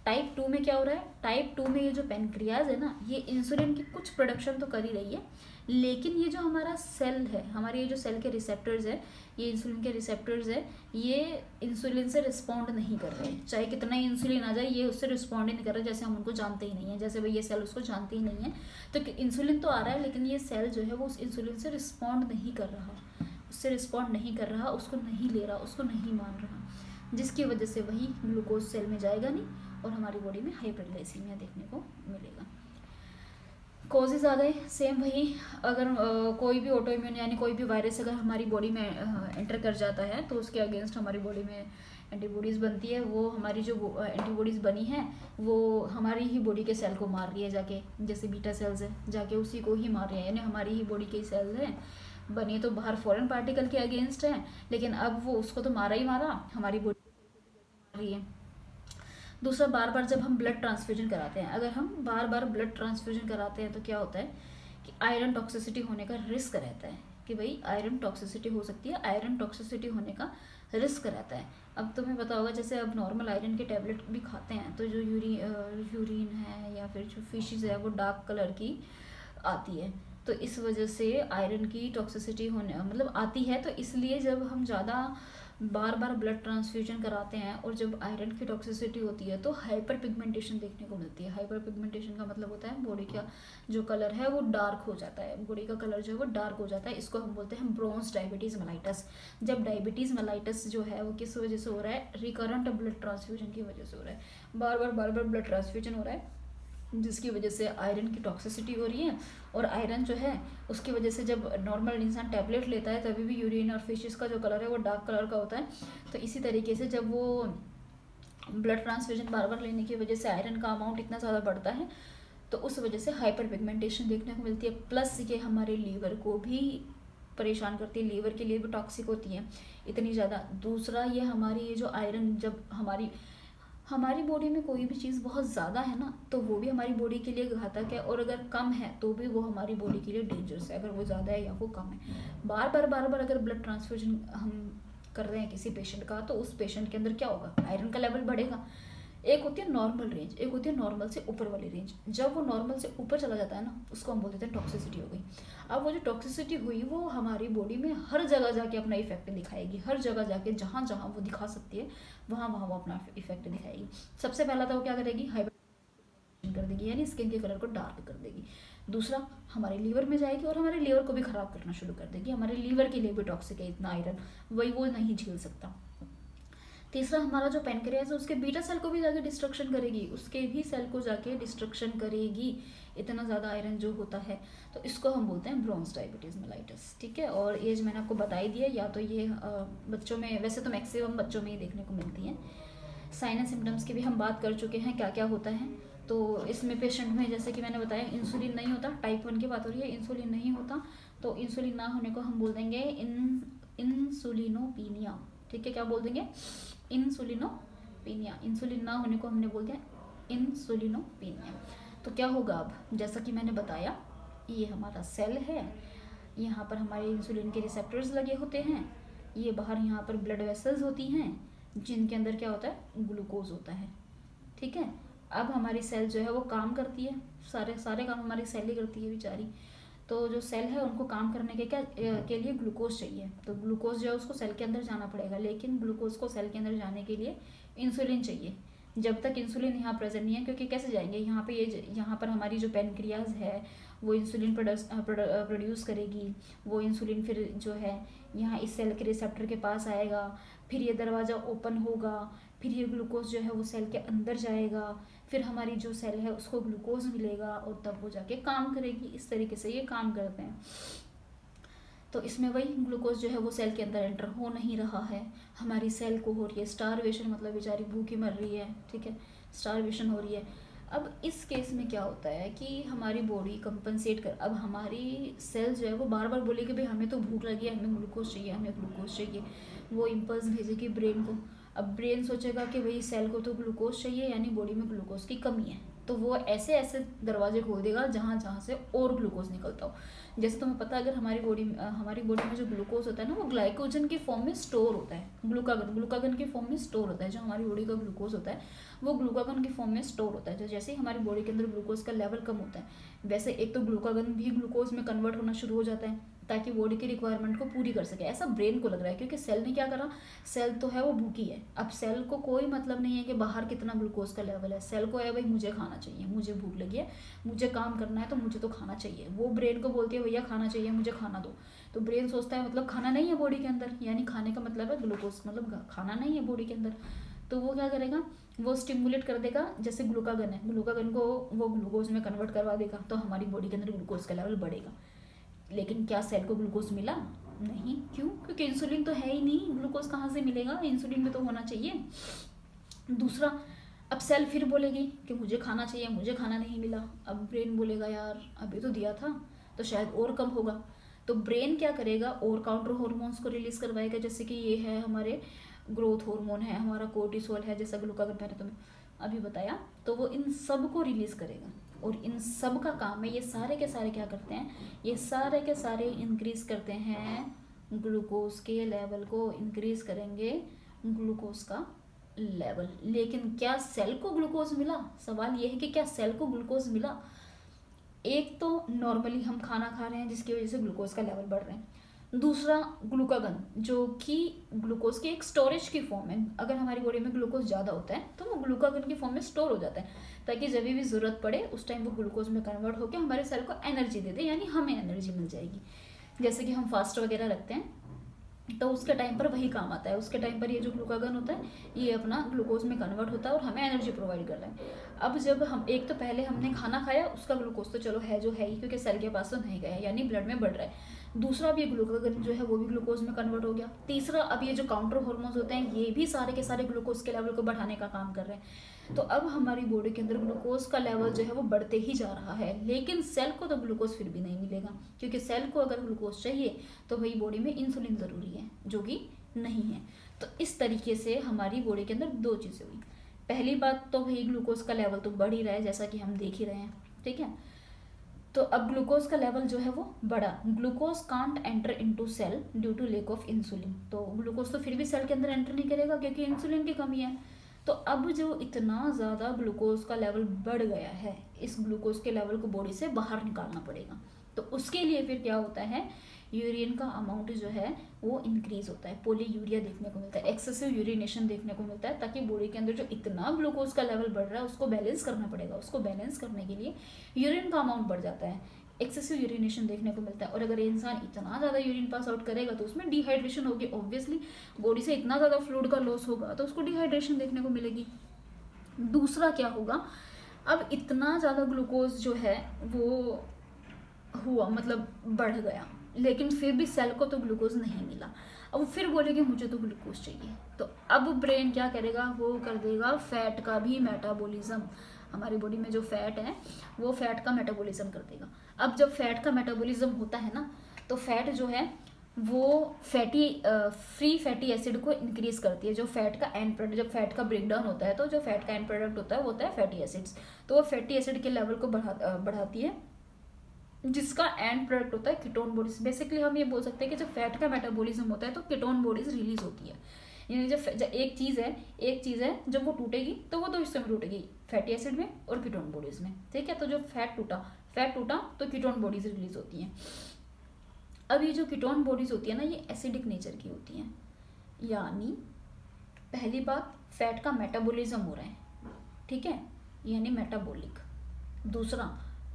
टाइप 2 में क्या हो रहा है, टाइप 2 में ये जो पेनक्रियाज है ना, ये इंसुलिन की कुछ प्रोडक्शन तो कर ही रही है, लेकिन ये जो हमारा सेल है, हमारे ये जो सेल के रिसेप्टर्स है, ये इंसुलिन के रिसेप्टर्स है, ये इंसुलिन से रिस्पॉन्ड नहीं कर रहे हैं। चाहे कितना ही इंसुलिन आ जाए, ये उससे रिस्पॉन्ड ही नहीं कर रहे, जैसे हम उनको जानते ही नहीं है, जैसे भाई ये सेल उसको जानते ही नहीं है। तो इंसुलिन तो आ रहा है, लेकिन ये सेल जो है वो उस इंसुलिन से रिस्पॉन्ड नहीं कर रहा, उससे रिस्पॉन्ड नहीं कर रहा, उसको नहीं ले रहा, उसको नहीं मान रहा, जिसकी वजह से वही ग्लूकोज सेल में जाएगा नहीं और हमारी बॉडी में हाइपरग्लाइसीमिया देखने को मिलेगा। कॉजेज आ गए सेम वही। अगर कोई भी ऑटो इम्यून यानी कोई भी वायरस अगर हमारी बॉडी में एंटर कर जाता है तो उसके अगेंस्ट हमारी बॉडी में एंटीबॉडीज़ बनती है। वो हमारी जो एंटीबॉडीज़ बनी है वो हमारी ही बॉडी के सेल को मार रही है जाके, जैसे बीटा सेल्स है जाके उसी को ही मार रही है, यानी हमारी ही बॉडी के सेल हैं, बनी तो बाहर फॉरेन पार्टिकल के अगेंस्ट है, लेकिन अब वो उसको तो मारा ही मारा, हमारी बॉडी मार रही है। दूसरा, बार बार जब हम ब्लड ट्रांसफ्यूजन कराते हैं, अगर हम बार बार ब्लड ट्रांसफ्यूजन कराते हैं तो क्या होता है कि आयरन टॉक्सिसिटी होने का रिस्क रहता है, कि भाई आयरन टॉक्सिसिटी हो सकती है, आयरन टॉक्सिसिटी होने का रिस्क रहता है। अब तुम्हें पता होगा, जैसे अब नॉर्मल आयरन के टैबलेट भी खाते हैं तो जो यूरिन है या फिर जो फिशेज है वो डार्क कलर की आती है, तो इस वजह से आयरन की टॉक्सिसिटी होने मतलब आती है। तो इसलिए जब हम ज़्यादा बार बार ब्लड ट्रांसफ्यूजन कराते हैं और जब आयरन की टॉक्सिसिटी होती है तो हाइपर पिगमेंटेशन देखने को मिलती है। हाइपर पिगमेंटेशन का मतलब होता है बॉडी का जो कलर है वो डार्क हो जाता है, बॉडी का कलर जो है वो डार्क हो जाता है। इसको हम बोलते हैं ब्रोंज डायबिटीज़ मेलाइटस। जब डायबिटीज़ मेलाइटस जो है वो किस वजह से हो रहा है, रिकरेंट ब्लड ट्रांसफ्यूजन की वजह से हो रहा है, बार बार ब्लड ट्रांसफ्यूजन हो रहा है, जिसकी वजह से आयरन की टॉक्सिसिटी हो रही है। और आयरन जो है उसकी वजह से जब नॉर्मल इंसान टैबलेट लेता है तभी भी यूरिन और फिशेस का जो कलर है वो डार्क कलर का होता है। तो इसी तरीके से जब वो ब्लड ट्रांसफ्यूजन बार बार लेने की वजह से आयरन का अमाउंट इतना ज़्यादा बढ़ता है तो उस वजह से हाइपर पिगमेंटेशन देखने को मिलती है। प्लस ये हमारे लीवर को भी परेशान करती है, लीवर के लिए भी टॉक्सिक होती है इतनी ज़्यादा। दूसरा, ये हमारी ये जो आयरन जब हमारी बॉडी में कोई भी चीज़ बहुत ज़्यादा है ना तो वो भी हमारी बॉडी के लिए घातक है, और अगर कम है तो भी वो हमारी बॉडी के लिए डेंजरस है, अगर वो ज़्यादा है या वो कम है। बार बार अगर ब्लड ट्रांसफ्यूजन हम कर रहे हैं किसी पेशेंट का तो उस पेशेंट के अंदर क्या होगा, आयरन का लेवल बढ़ेगा। एक होती है नॉर्मल रेंज, एक होती है नॉर्मल से ऊपर वाली रेंज। जब वो नॉर्मल से ऊपर चला जाता है ना उसको हम बोल देते हैं टॉक्सिसिटी हो गई। अब वो जो टॉक्सिसिटी हुई वो हमारी बॉडी में हर जगह जाके अपना इफेक्ट दिखाएगी, हर जगह जाके जहाँ जहाँ वो दिखा सकती है वहाँ वहाँ वो अपना इफेक्ट दिखाएगी। सबसे पहला तो वो क्या करेगी, हाइपर कर देगी, यानी स्किन के कलर को डार्क कर देगी। दूसरा, हमारे लीवर में जाएगी और हमारे लीवर को भी ख़राब करना शुरू कर देगी। हमारे लीवर के लिए भी टॉक्सिक है इतना आयरन, वही वो नहीं झेल सकता। तीसरा, हमारा जो पेनक्रियास है उसके बीटा सेल को भी जाके डिस्ट्रक्शन करेगी, उसके भी सेल को जाके डिस्ट्रक्शन करेगी, इतना ज़्यादा आयरन जो होता है। तो इसको हम बोलते हैं ब्रोंज डायबिटीज़ मेलाइटस, ठीक है। और एज मैंने आपको बताई दी है, या तो ये बच्चों में, वैसे तो मैक्सिमम बच्चों में ही देखने को मिलती है। साइन एंड सिम्टम्स की भी हम बात कर चुके हैं, क्या क्या होता है। तो इसमें पेशेंट में जैसे कि मैंने बताया इंसुलिन नहीं होता, टाइप 1 की बात हो रही है, इंसुलिन नहीं होता, तो इंसुलिन ना होने को हम बोल देंगे इंसुलिनोपीनिया, ठीक है। क्या बोल देंगे, इंसुलिनोपीनिया। इंसुलिन ना होने को हमने बोल दिया इंसुलिनोपीनिया। तो क्या होगा, अब जैसा कि मैंने बताया, ये हमारा सेल है, यहाँ पर हमारे इंसुलिन के रिसेप्टर्स लगे होते हैं, ये बाहर यहाँ पर ब्लड वेसल्स होती हैं जिनके अंदर क्या होता है, ग्लूकोज होता है, ठीक है। अब हमारी सेल जो है वो काम करती है, सारे काम हमारी सेल ही करती है बेचारी। तो जो सेल है उनको काम करने के लिए ग्लूकोज चाहिए, तो ग्लूकोज जो है उसको सेल के अंदर जाना पड़ेगा, लेकिन ग्लूकोज को सेल के अंदर जाने के लिए इंसुलिन चाहिए। जब तक इंसुलिन यहाँ प्रेजेंट नहीं है, क्योंकि कैसे जाएंगे, यहाँ पर हमारी जो पेनक्रियाज है वो इंसुलिन प्रोड्यूस करेगी, वो इंसुलिन फिर जो है यहाँ इस सेल के रिसेप्टर के पास आएगा, फिर ये दरवाज़ा ओपन होगा, फिर ये ग्लूकोज जो है वो सेल के अंदर जाएगा, फिर हमारी जो सेल है उसको ग्लूकोज मिलेगा और तब वो जाके काम करेगी। इस तरीके से ये काम करते हैं। तो इसमें वही ग्लूकोज जो है वो सेल के अंदर एंटर हो नहीं रहा है, हमारी सेल को हो रही है स्टारवेशन, मतलब बेचारी भूखी मर रही है, ठीक है, स्टारवेशन हो रही है। अब इस केस में क्या होता है कि हमारी बॉडी कंपनसेट कर, अब हमारी सेल जो है वो बार बार बोलेगी भाई हमें तो भूख लगी है, हमें ग्लूकोज चाहिए, हमें ग्लूकोज चाहिए, वो इम्पल्स भेजेगी ब्रेन को। अब ब्रेन सोचेगा कि भाई सेल को तो ग्लूकोज चाहिए, यानी बॉडी में ग्लूकोज की कमी है, तो वो ऐसे ऐसे दरवाजे खोल देगा जहाँ जहाँ से और ग्लूकोज निकलता हो। जैसे तुम्हें पता है, अगर हमारी बॉडी में जो ग्लूकोज होता है ना, वो ग्लाइकोजन की फॉर्म में स्टोर होता है, ग्लूकागन की फॉर्म में स्टोर होता है। जो हमारी बॉडी का ग्लूकोज होता है वो ग्लूकागन की फॉर्म में स्टोर होता है। तो जैसे ही हमारी बॉडी के अंदर ग्लूकोज का लेवल कम होता है, वैसे एक तो ग्लूकागन भी ग्लूकोज में कन्वर्ट होना शुरू हो जाता है ताकि बॉडी की रिक्वायरमेंट को पूरी कर सके। ऐसा ब्रेन को लग रहा है, क्योंकि सेल ने क्या करा, सेल तो है वो भूखी है। अब सेल को कोई मतलब नहीं है कि बाहर कितना ग्लूकोज का लेवल है, सेल को है भाई मुझे खाना चाहिए, मुझे भूख लगी है, मुझे काम करना है, तो मुझे तो खाना चाहिए। वो ब्रेन को बोलती है भैया खाना चाहिए, मुझे खाना दो। तो ब्रेन सोचता है मतलब खाना नहीं है बॉडी के अंदर, यानी खाने का मतलब है ग्लूकोज, मतलब खाना नहीं है बॉडी के अंदर। तो वो क्या करेगा, वो स्टिमुलेट कर देगा, जैसे ग्लूकागन है, ग्लूकागन को वो ग्लूकोज में कन्वर्ट करवा देगा, तो हमारी बॉडी के अंदर ग्लूकोज का लेवल बढ़ेगा। लेकिन क्या सेल को ग्लूकोज मिला? नहीं। क्यों? क्योंकि इंसुलिन तो है ही नहीं, ग्लूकोज कहाँ से मिलेगा, इंसुलिन में तो होना चाहिए। दूसरा, अब सेल फिर बोलेगी कि मुझे खाना चाहिए, मुझे खाना नहीं मिला। अब ब्रेन बोलेगा यार अभी तो दिया था, तो शायद और कम होगा। तो ब्रेन क्या करेगा, और काउंटर हॉर्मोन्स को रिलीज करवाएगा, जैसे कि ये है हमारे ग्रोथ हार्मोन है, हमारा कोर्टिसोल है, जैसा ग्लूकागन मैंने तुम्हें अभी बताया। तो वो इन सब को रिलीज करेगा, और इन सब का काम है, ये सारे के सारे क्या करते हैं, ये सारे के सारे इंक्रीज करते हैं ग्लूकोज के लेवल को, इंक्रीज करेंगे ग्लूकोज का लेवल। लेकिन क्या सेल को ग्लूकोज मिला? सवाल ये है कि क्या सेल को ग्लूकोज मिला? एक तो नॉर्मली हम खाना खा रहे हैं जिसकी वजह से ग्लूकोज का लेवल बढ़ रहे हैं, दूसरा ग्लूकागन जो कि ग्लूकोज की एक स्टोरेज की फॉर्म है। अगर हमारी बॉडी में ग्लूकोज ज़्यादा होता है तो वो ग्लूकागन की फॉर्म में स्टोर हो जाता है, ताकि जब भी ज़रूरत पड़े उस टाइम वो ग्लूकोज में कन्वर्ट होकर हमारे सेल को एनर्जी दे दे, यानी हमें एनर्जी मिल जाएगी। जैसे कि हम फास्ट वगैरह रखते हैं तो उसके टाइम पर वही काम आता है, उसके टाइम पर ये जो ग्लूकागन होता है ये अपना ग्लूकोज में कन्वर्ट होता है और हमें एनर्जी प्रोवाइड कर रहा है। अब जब हम एक तो पहले हमने खाना खाया, उसका ग्लूकोज तो चलो है जो है ही, क्योंकि सेल के पास तो नहीं गया, यानी ब्लड में बढ़ रहा है। दूसरा, अब ये ग्लूकागन जो है वो भी ग्लूकोज में कन्वर्ट हो गया। तीसरा, अब ये जो काउंटर हार्मोन्स होते हैं ये भी सारे के सारे ग्लूकोज के लेवल को बढ़ाने का काम कर रहे हैं। तो अब हमारी बॉडी के अंदर ग्लूकोज का लेवल जो है वो बढ़ते ही जा रहा है, लेकिन सेल को तो ग्लूकोज फिर भी नहीं मिलेगा, क्योंकि सेल को अगर ग्लूकोज चाहिए तो भाई बॉडी में इंसुलिन ज़रूरी है, जो कि नहीं है। तो इस तरीके से हमारी बॉडी के अंदर दो चीज़ें हुई। पहली बात तो भाई ग्लूकोज का लेवल तो बढ़ ही रहा है, जैसा कि हम देख ही रहे हैं, ठीक है। तो अब ग्लूकोज का लेवल जो है वो बढ़ा, glucose can't enter into cell due to lack of insulin. तो ग्लूकोज तो फिर भी सेल के अंदर एंटर नहीं करेगा क्योंकि इंसुलिन की कमी है। तो अब जो इतना ज़्यादा ग्लूकोज का लेवल बढ़ गया है, इस ग्लूकोज के लेवल को बॉडी से बाहर निकालना पड़ेगा। तो उसके लिए फिर क्या होता है, यूरिन का अमाउंट जो है वो इंक्रीज होता है, पोलीयूरिया देखने को मिलता है, एक्सेसिव यूरिनेशन देखने को मिलता है, ताकि बॉडी के अंदर जो इतना ग्लूकोज का लेवल बढ़ रहा है उसको बैलेंस करना पड़ेगा। उसको बैलेंस करने के लिए यूरिन का अमाउंट बढ़ जाता है, एक्सेसिव यूरिनेशन देखने को मिलता है। और अगर इंसान इतना ज़्यादा यूरिन पास आउट करेगा तो उसमें डिहाइड्रेशन होगी, ऑब्वियसली बॉडी से इतना ज़्यादा फ्लूइड का लॉस होगा तो उसको डिहाइड्रेशन देखने को मिलेगी। दूसरा क्या होगा, अब इतना ज़्यादा ग्लूकोज जो है वो हुआ, मतलब बढ़ गया, लेकिन फिर भी सेल को तो ग्लूकोज नहीं मिला। अब वो फिर बोलेगी मुझे तो ग्लूकोज चाहिए। तो अब ब्रेन क्या करेगा, वो कर देगा फैट का भी मेटाबॉलिज्म। हमारी बॉडी में जो फैट है वो फैट का मेटाबॉलिज्म कर देगा। अब जब फैट का मेटाबॉलिज्म होता है ना, तो फैट जो है वो फ्री फैटी एसिड को इंक्रीज करती है। जो फैट का एंड प्रोडक्ट, जब फैट का ब्रेकडाउन होता है तो जो फैट का एंड प्रोडक्ट होता है वो होता है फैटी एसिड्स। तो वो फैटी एसिड के लेवल को बढ़ाती है, जिसका एंड प्रोडक्ट होता है कीटोन बॉडीज। बेसिकली हम ये बोल सकते हैं कि जब फैट का मेटाबॉलिज्म होता है तो कीटोन बॉडीज रिलीज होती है। यानी जब एक चीज़ है जब वो टूटेगी तो वो दो हिस्सों में टूटेगी, फैटी एसिड में और कीटोन बॉडीज में, ठीक है। तो जब फैट टूटा तो कीटोन बॉडीज रिलीज होती हैं। अब ये जो कीटोन बॉडीज होती है ना, ये एसिडिक नेचर की होती हैं। यानी पहली बात, फैट का मेटाबॉलिज्म हो रहा है, ठीक है, यानी मेटाबॉलिक। दूसरा,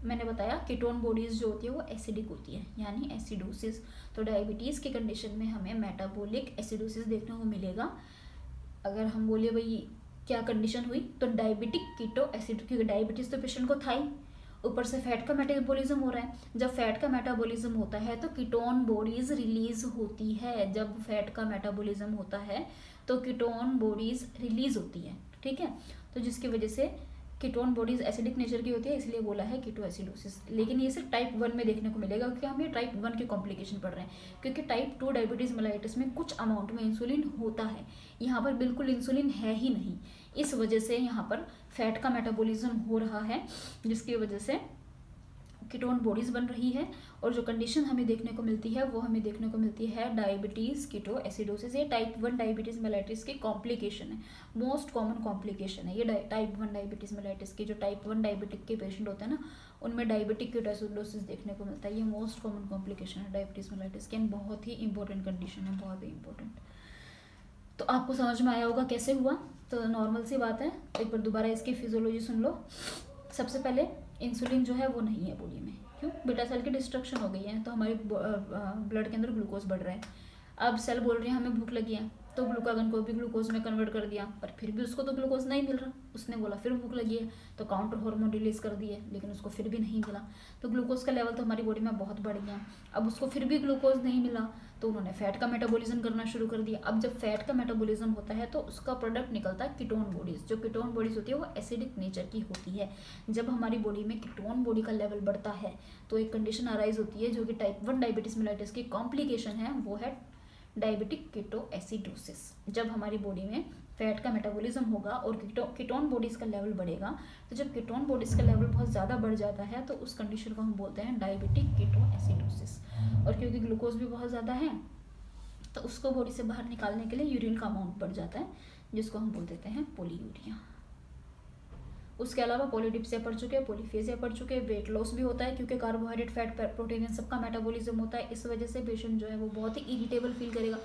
मैंने बताया कीटोन बॉडीज़ जो होती है वो एसिडिक होती है, यानी एसिडोसिस। तो डायबिटीज़ के कंडीशन में हमें मेटाबॉलिक एसिडोसिस देखने को मिलेगा। अगर हम बोले भाई क्या कंडीशन हुई, तो डायबिटिक कीटो एसिड, क्योंकि डायबिटीज़ तो पेशेंट को था ही, ऊपर से फैट का मेटाबॉलिज्म हो रहा है। जब फैट का मेटाबॉलिज्म होता है तो कीटोन बॉडीज़ रिलीज होती है। जब फैट का मेटाबॉलिज्म होता है तो कीटोन बॉडीज़ रिलीज होती है, ठीक है। तो जिसकी वजह से कीटोन बॉडीज एसिडिक नेचर की होती है, इसलिए बोला है कीटोएसिडोसिस। लेकिन ये सिर्फ टाइप 1 में देखने को मिलेगा, क्योंकि हम ये टाइप 1 के कॉम्प्लिकेशन पढ़ रहे हैं। क्योंकि टाइप 2 डायबिटीज़ मेलाइटिस में कुछ अमाउंट में इंसुलिन होता है, यहाँ पर बिल्कुल इंसुलिन है ही नहीं। इस वजह से यहाँ पर फैट का मेटाबॉलिज्म हो रहा है, जिसकी वजह से कीटोन बॉडीज बन रही है। और जो कंडीशन हमें देखने को मिलती है वो हमें देखने को मिलती है डायबिटीज़ कीटोएसिडोसिस। ये टाइप 1 डायबिटीज़ मेलाइटिस की कॉम्प्लिकेशन है, मोस्ट कॉमन कॉम्प्लिकेशन है ये टाइप 1 डायबिटीज़ मेलाइटिस की। जो टाइप 1 डायबिटिक के पेशेंट होते हैं ना, उनमें डायबिटिक कीटोएसिडोसिस देखने को मिलता है। ये मोस्ट कॉमन कॉम्प्लिकेशन है डायबिटीज़ मेलाइटिस की, बहुत ही इंपॉर्टेंट कंडीशन है, बहुत ही इंपॉर्टेंट। तो आपको समझ में आया होगा कैसे हुआ। तो नॉर्मल सी बात है, एक बार दोबारा इसकी फिजियोलॉजी सुन लो। सबसे पहले इंसुलिन जो है वो नहीं है बॉडी में, क्यों? बीटा सेल की डिस्ट्रक्शन हो गई है, तो हमारे ब्लड के अंदर ग्लूकोज बढ़ रहा है। अब सेल बोल रही है हमें भूख लगी है, तो ग्लूकागन को भी ग्लूकोज में कन्वर्ट कर दिया, पर फिर भी उसको तो ग्लूकोज नहीं मिल रहा। उसने बोला फिर भूख लगी है, तो काउंटर हार्मोन रिलीज कर दिए, लेकिन उसको फिर भी नहीं मिला। तो ग्लूकोज का लेवल तो हमारी बॉडी में बहुत बढ़ गया, अब उसको फिर भी ग्लूकोज नहीं मिला, तो उन्होंने फैट का मेटाबॉलिज्म करना शुरू कर दिया। अब जब फैट का मेटाबॉलिज्म होता है तो उसका प्रोडक्ट निकलता है कीटोन बॉडीज। जो कीटोन बॉडीज होती है वो एसिडिक नेचर की होती है। जब हमारी बॉडी में कीटोन बॉडी का लेवल बढ़ता है तो एक कंडीशन अराइज होती है जो कि टाइप 1 डायबिटीज मेलाइटिस की कॉम्प्लिकेशन है, वो है डायबिटिक कीटोएसिडोसिस। जब हमारी बॉडी में फैट का मेटाबॉलिज्म होगा और कीटोन बॉडीज़ का लेवल बढ़ेगा, तो जब कीटोन बॉडीज़ का लेवल बहुत ज़्यादा बढ़ जाता है तो उस कंडीशन को हम बोलते हैं डायबिटिक कीटोएसिडोसिस। और क्योंकि ग्लूकोज भी बहुत ज़्यादा है तो उसको बॉडी से बाहर निकालने के लिए यूरिन का अमाउंट बढ़ जाता है, जिसको हम बोल देते हैं पोलीयूरिया। उसके अलावा पॉलीडिप्सिया पढ़ चुके हैं, पॉलीफेजिया पढ़ चुके हैं। वेट लॉस भी होता है, क्योंकि कार्बोहाइड्रेट, फैट, प्रोटीन इन सबका मेटाबॉलिज्म होता है। इस वजह से पेशेंट जो है वो बहुत ही इरिटेबल फील करेगा।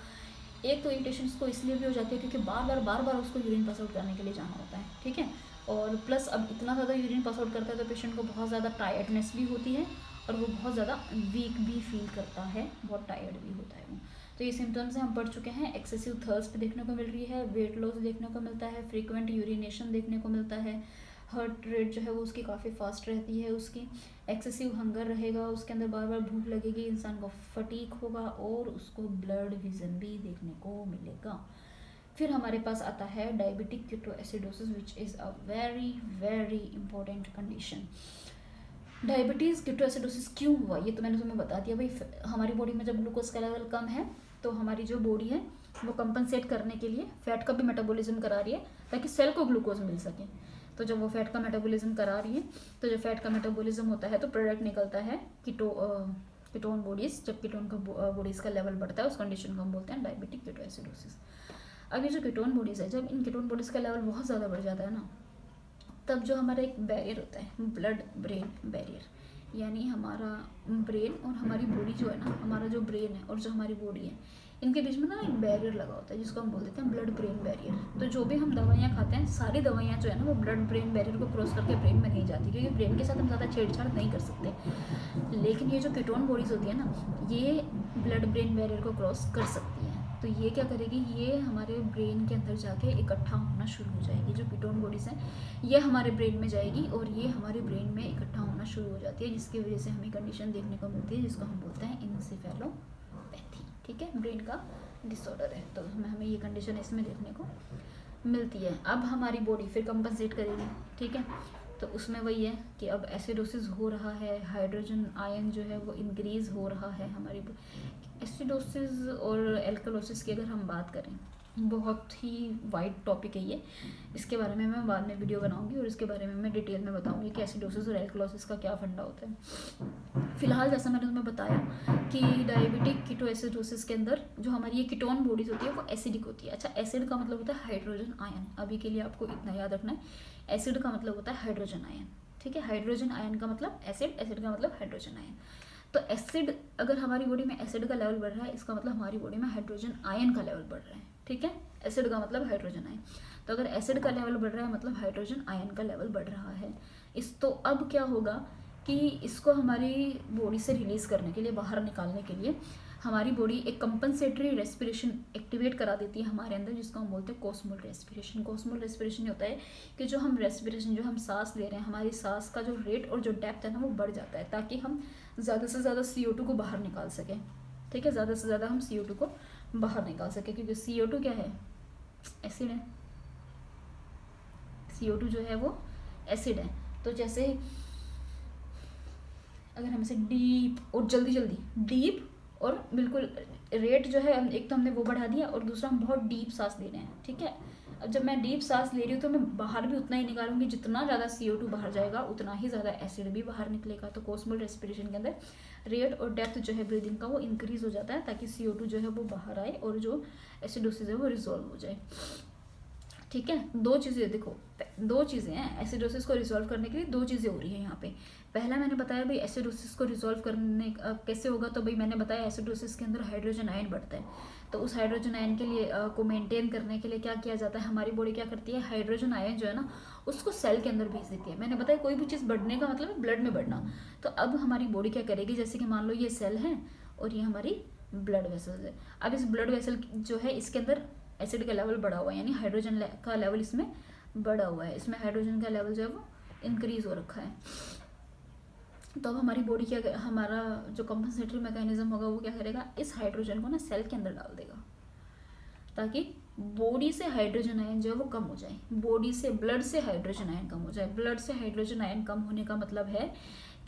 एक तो इरिटेशन उसको इसलिए भी हो जाती है क्योंकि बार बार उसको यूरिन पास आउट करने के लिए जाना होता है, ठीक है। और प्लस अब इतना ज़्यादा यूरिन पास आउट करता है तो पेशेंट को बहुत ज़्यादा टायर्डनेस भी होती है और वो बहुत ज़्यादा वीक भी फील करता है, बहुत टायर्ड भी होता है वो। तो ये सिम्टम्स हम पढ़ चुके हैं। एक्सेसिव थर्स्ट देखने को मिल रही है, वेट लॉस देखने को मिलता है, फ्रीक्वेंट यूरिनेशन देखने को मिलता है, हार्ट रेट जो है वो उसकी काफ़ी फास्ट रहती है, उसकी एक्सेसिव हंगर रहेगा, उसके अंदर बार बार भूख लगेगी, इंसान को फटीक होगा और उसको ब्लड विजन भी देखने को मिलेगा। फिर हमारे पास आता है diabetic ketoacidosis, which is a very very important condition. Diabetes ketoacidosis क्यों हुआ ये तो मैंने तुम्हें बता दिया भाई। हमारी बॉडी में जब ग्लूकोज का लेवल कम है तो हमारी जो बॉडी है वो कंपनसेट करने के लिए फैट का भी मेटाबॉलिज्म करा रही है ताकि सेल को ग्लूकोज मिल सके। तो जब वो फैट का मेटाबॉलिज्म करा रही है तो जब फैट का मेटाबॉलिज्म होता है तो प्रोडक्ट निकलता है कीटोन बॉडीज़। जब कीटोन का बॉडीज़ का लेवल बढ़ता है उस कंडीशन को हम बोलते हैं डायबिटिक कीटोएसिडोसिस। अब ये जो कीटोन बॉडीज़ है, जब इन कीटोन बॉडीज़ का लेवल बहुत ज़्यादा बढ़ जाता है ना, तब जो हमारा एक बैरियर होता है, ब्लड ब्रेन बैरियर, यानी हमारा ब्रेन और हमारी बॉडी जो है ना, हमारा जो ब्रेन है और जो हमारी बॉडी है, इनके बीच में ना एक बैरियर लगा होता है जिसको हम बोल देते हैं ब्लड ब्रेन बैरियर। तो जो भी हम दवाइयाँ खाते हैं, सारी दवाइयाँ जो है ना वो ब्लड ब्रेन बैरियर को क्रॉस करके ब्रेन में नहीं जाती, क्योंकि ब्रेन के साथ हम ज़्यादा छेड़छाड़ नहीं कर सकते। लेकिन ये जो कीटोन बॉडीज़ होती है ना, ये ब्लड ब्रेन बैरियर को क्रॉस कर सकती है। तो ये क्या करेगी, ये हमारे ब्रेन के अंदर जाके इकट्ठा होना शुरू हो जाएगी। जो कीटोन बॉडीज़ हैं ये हमारे ब्रेन में जाएगी और ये हमारे ब्रेन में इकट्ठा होना शुरू हो जाती है, जिसकी वजह से हमें कंडीशन देखने को मिलती है जिसको हम बोलते हैं इंसेफेलोपैथी। ठीक है, ब्रेन का डिसऑर्डर है, तो हमें ये कंडीशन इसमें देखने को मिलती है। अब हमारी बॉडी फिर कंपनसेट करेगी, ठीक है। तो उसमें वही है कि अब एसिडोसिस हो रहा है, हाइड्रोजन आयन जो है वो इंक्रीज़ हो रहा है हमारी। एसिडोसिस और एल्कलोसिस की अगर हम बात करें, बहुत ही वाइड टॉपिक है ये, इसके बारे में मैं बाद में वीडियो बनाऊंगी और इसके बारे में मैं डिटेल में बताऊंगी कि एसिडोसिस और एल्कलोसिस का क्या फंडा होता है। फिलहाल जैसा मैंने तुम्हें बताया कि डायबिटिक कीटोएसिडोसिस के अंदर जो हमारी ये कीटोन बॉडीज होती है वो एसिडिक होती है। अच्छा, एसिड का मतलब होता है हाइड्रोजन आयन, अभी के लिए आपको इतना याद रखना है। एसिड का मतलब होता है हाइड्रोजन आयन, ठीक है। हाइड्रोजन आयन का मतलब एसिड, एसिड का मतलब हाइड्रोजन आयन। तो एसिड, अगर हमारी बॉडी में एसिड का लेवल बढ़ रहा है, इसका मतलब हमारी बॉडी में हाइड्रोजन आयन का लेवल बढ़ रहा है, ठीक है। एसिड का मतलब हाइड्रोजन आयन, तो अगर एसिड का लेवल बढ़ रहा है मतलब हाइड्रोजन आयन का लेवल बढ़ रहा है। तो अब क्या होगा कि इसको हमारी बॉडी से रिलीज़ करने के लिए, बाहर निकालने के लिए हमारी बॉडी एक कंपनसेटरी रेस्पिरेशन एक्टिवेट करा देती है हमारे अंदर, जिसको हम बोलते हैं कोस्मोल रेस्पिरेशन। कोस्मोल रेस्पिरेशन होता है कि जो हम रेस्पिरेशन, जो हम सांस ले रहे हैं, हमारी सांस का जो रेट और जो डेप्थ है ना वो बढ़ जाता है, ताकि हम ज़्यादा से ज़्यादा CO2 को बाहर निकाल सकें, ठीक है। ज़्यादा से ज़्यादा हम CO2 को बाहर निकाल सकें, क्योंकि CO2 क्या है, एसिड है। CO2 जो है वो एसिड है, तो जैसे अगर हम इसे डीप और जल्दी जल्दी डीप और बिल्कुल रेट जो है, एक तो हमने वो बढ़ा दिया और दूसरा हम बहुत डीप सांस ले रहे हैं, ठीक है। अब जब मैं डीप सांस ले रही हूँ तो मैं बाहर भी उतना ही निकालूंगी, जितना ज़्यादा CO2 बाहर जाएगा उतना ही ज़्यादा एसिड भी बाहर निकलेगा। तो कोस्मल रेस्पिरेशन के अंदर रेट और डेप्थ जो है ब्रीदिंग का वो इंक्रीज हो जाता है, ताकि CO2 जो है वो बाहर आए और जो एसिडोसिस है वो रिजॉल्व हो जाए, ठीक है। दो चीज़ें देखो, दो चीज़ें हैं एसिडोसिस को रिजॉल्व करने के लिए, दो चीज़ें हो रही हैं यहाँ पे। पहला मैंने बताया भाई एसिडोसिस को रिजॉल्व करने कैसे होगा, तो भाई मैंने बताया एसिडोसिस के अंदर हाइड्रोजन आयन बढ़ता है, तो उस हाइड्रोजन आयन के लिए को मेंटेन करने के लिए क्या किया जाता है, हमारी बॉडी क्या करती है, हाइड्रोजन आयन जो है ना उसको सेल के अंदर भेज देती है। मैंने बताया कोई भी चीज़ बढ़ने का मतलब है ब्लड में बढ़ना। तो अब हमारी बॉडी क्या करेगी, जैसे कि मान लो ये सेल है और ये हमारी ब्लड वेसल्स है। अब इस ब्लड वेसल जो है इसके अंदर एसिड का लेवल बढ़ा हुआ है, यानी हाइड्रोजन का लेवल इसमें बढ़ा हुआ है, इसमें हाइड्रोजन का लेवल जो है वो इंक्रीज हो रखा है। तो अब हमारी बॉडी क्या, हमारा जो कंपनसेटरी मैकेनिज्म होगा वो क्या करेगा, इस हाइड्रोजन को ना सेल के अंदर डाल देगा, ताकि बॉडी से हाइड्रोजन आयन जो है वो कम हो जाए, बॉडी से ब्लड से हाइड्रोजन आयन कम हो जाए। ब्लड से हाइड्रोजन आयन कम होने का मतलब है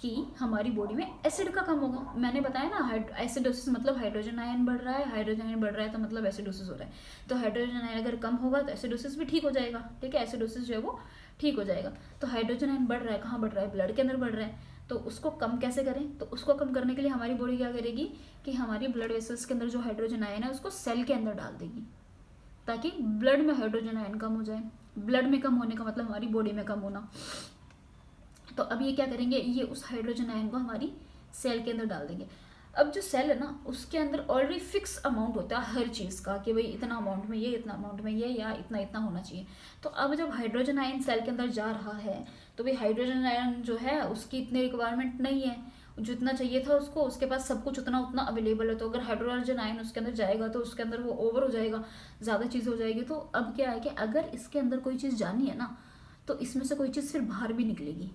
कि हमारी बॉडी में एसिड का कम होगा। मैंने बताया ना एसिडोसिस मतलब हाइड्रोजन आयन बढ़ रहा है, हाइड्रोजन आयन बढ़ रहा है तो मतलब एसिडोसिस हो रहा है। तो हाइड्रोजन आयन अगर कम होगा तो एसिडोसिस भी ठीक हो जाएगा, ठीक है, एसिडोसिस जो है वो ठीक हो जाएगा। तो हाइड्रोजन आयन बढ़ रहा है, कहाँ बढ़ रहा है, ब्लड के अंदर बढ़ रहा है। तो उसको कम कैसे करें, तो उसको कम करने के लिए हमारी बॉडी क्या करेगी कि हमारी ब्लड वेसल्स के अंदर जो हाइड्रोजन आयन है उसको सेल के अंदर डाल देगी, ताकि ब्लड में हाइड्रोजन आयन कम हो जाए। ब्लड में कम होने का मतलब हमारी बॉडी में कम होना। तो अब ये क्या करेंगे, ये उस हाइड्रोजन आयन को हमारी सेल के अंदर डाल देंगे। अब जो सेल है ना उसके अंदर ऑलरेडी फिक्स अमाउंट होता है हर चीज़ का, कि भाई इतना अमाउंट में ये, इतना अमाउंट में ये, या इतना इतना होना चाहिए। तो अब जब हाइड्रोजन आयन सेल के अंदर जा रहा है तो भाई हाइड्रोजन आयन जो है उसकी इतनी रिक्वायरमेंट नहीं है, जितना चाहिए था उसको, उसके पास सब कुछ उतना उतना अवेलेबल है। तो अगर हाइड्रोजन आयन उसके अंदर जाएगा तो उसके अंदर वो ओवर हो जाएगा, ज़्यादा चीज़ हो जाएगी। तो अब क्या है कि अगर इसके अंदर कोई चीज़ जानी है ना तो इसमें से कोई चीज़ फिर बाहर भी निकलेगी,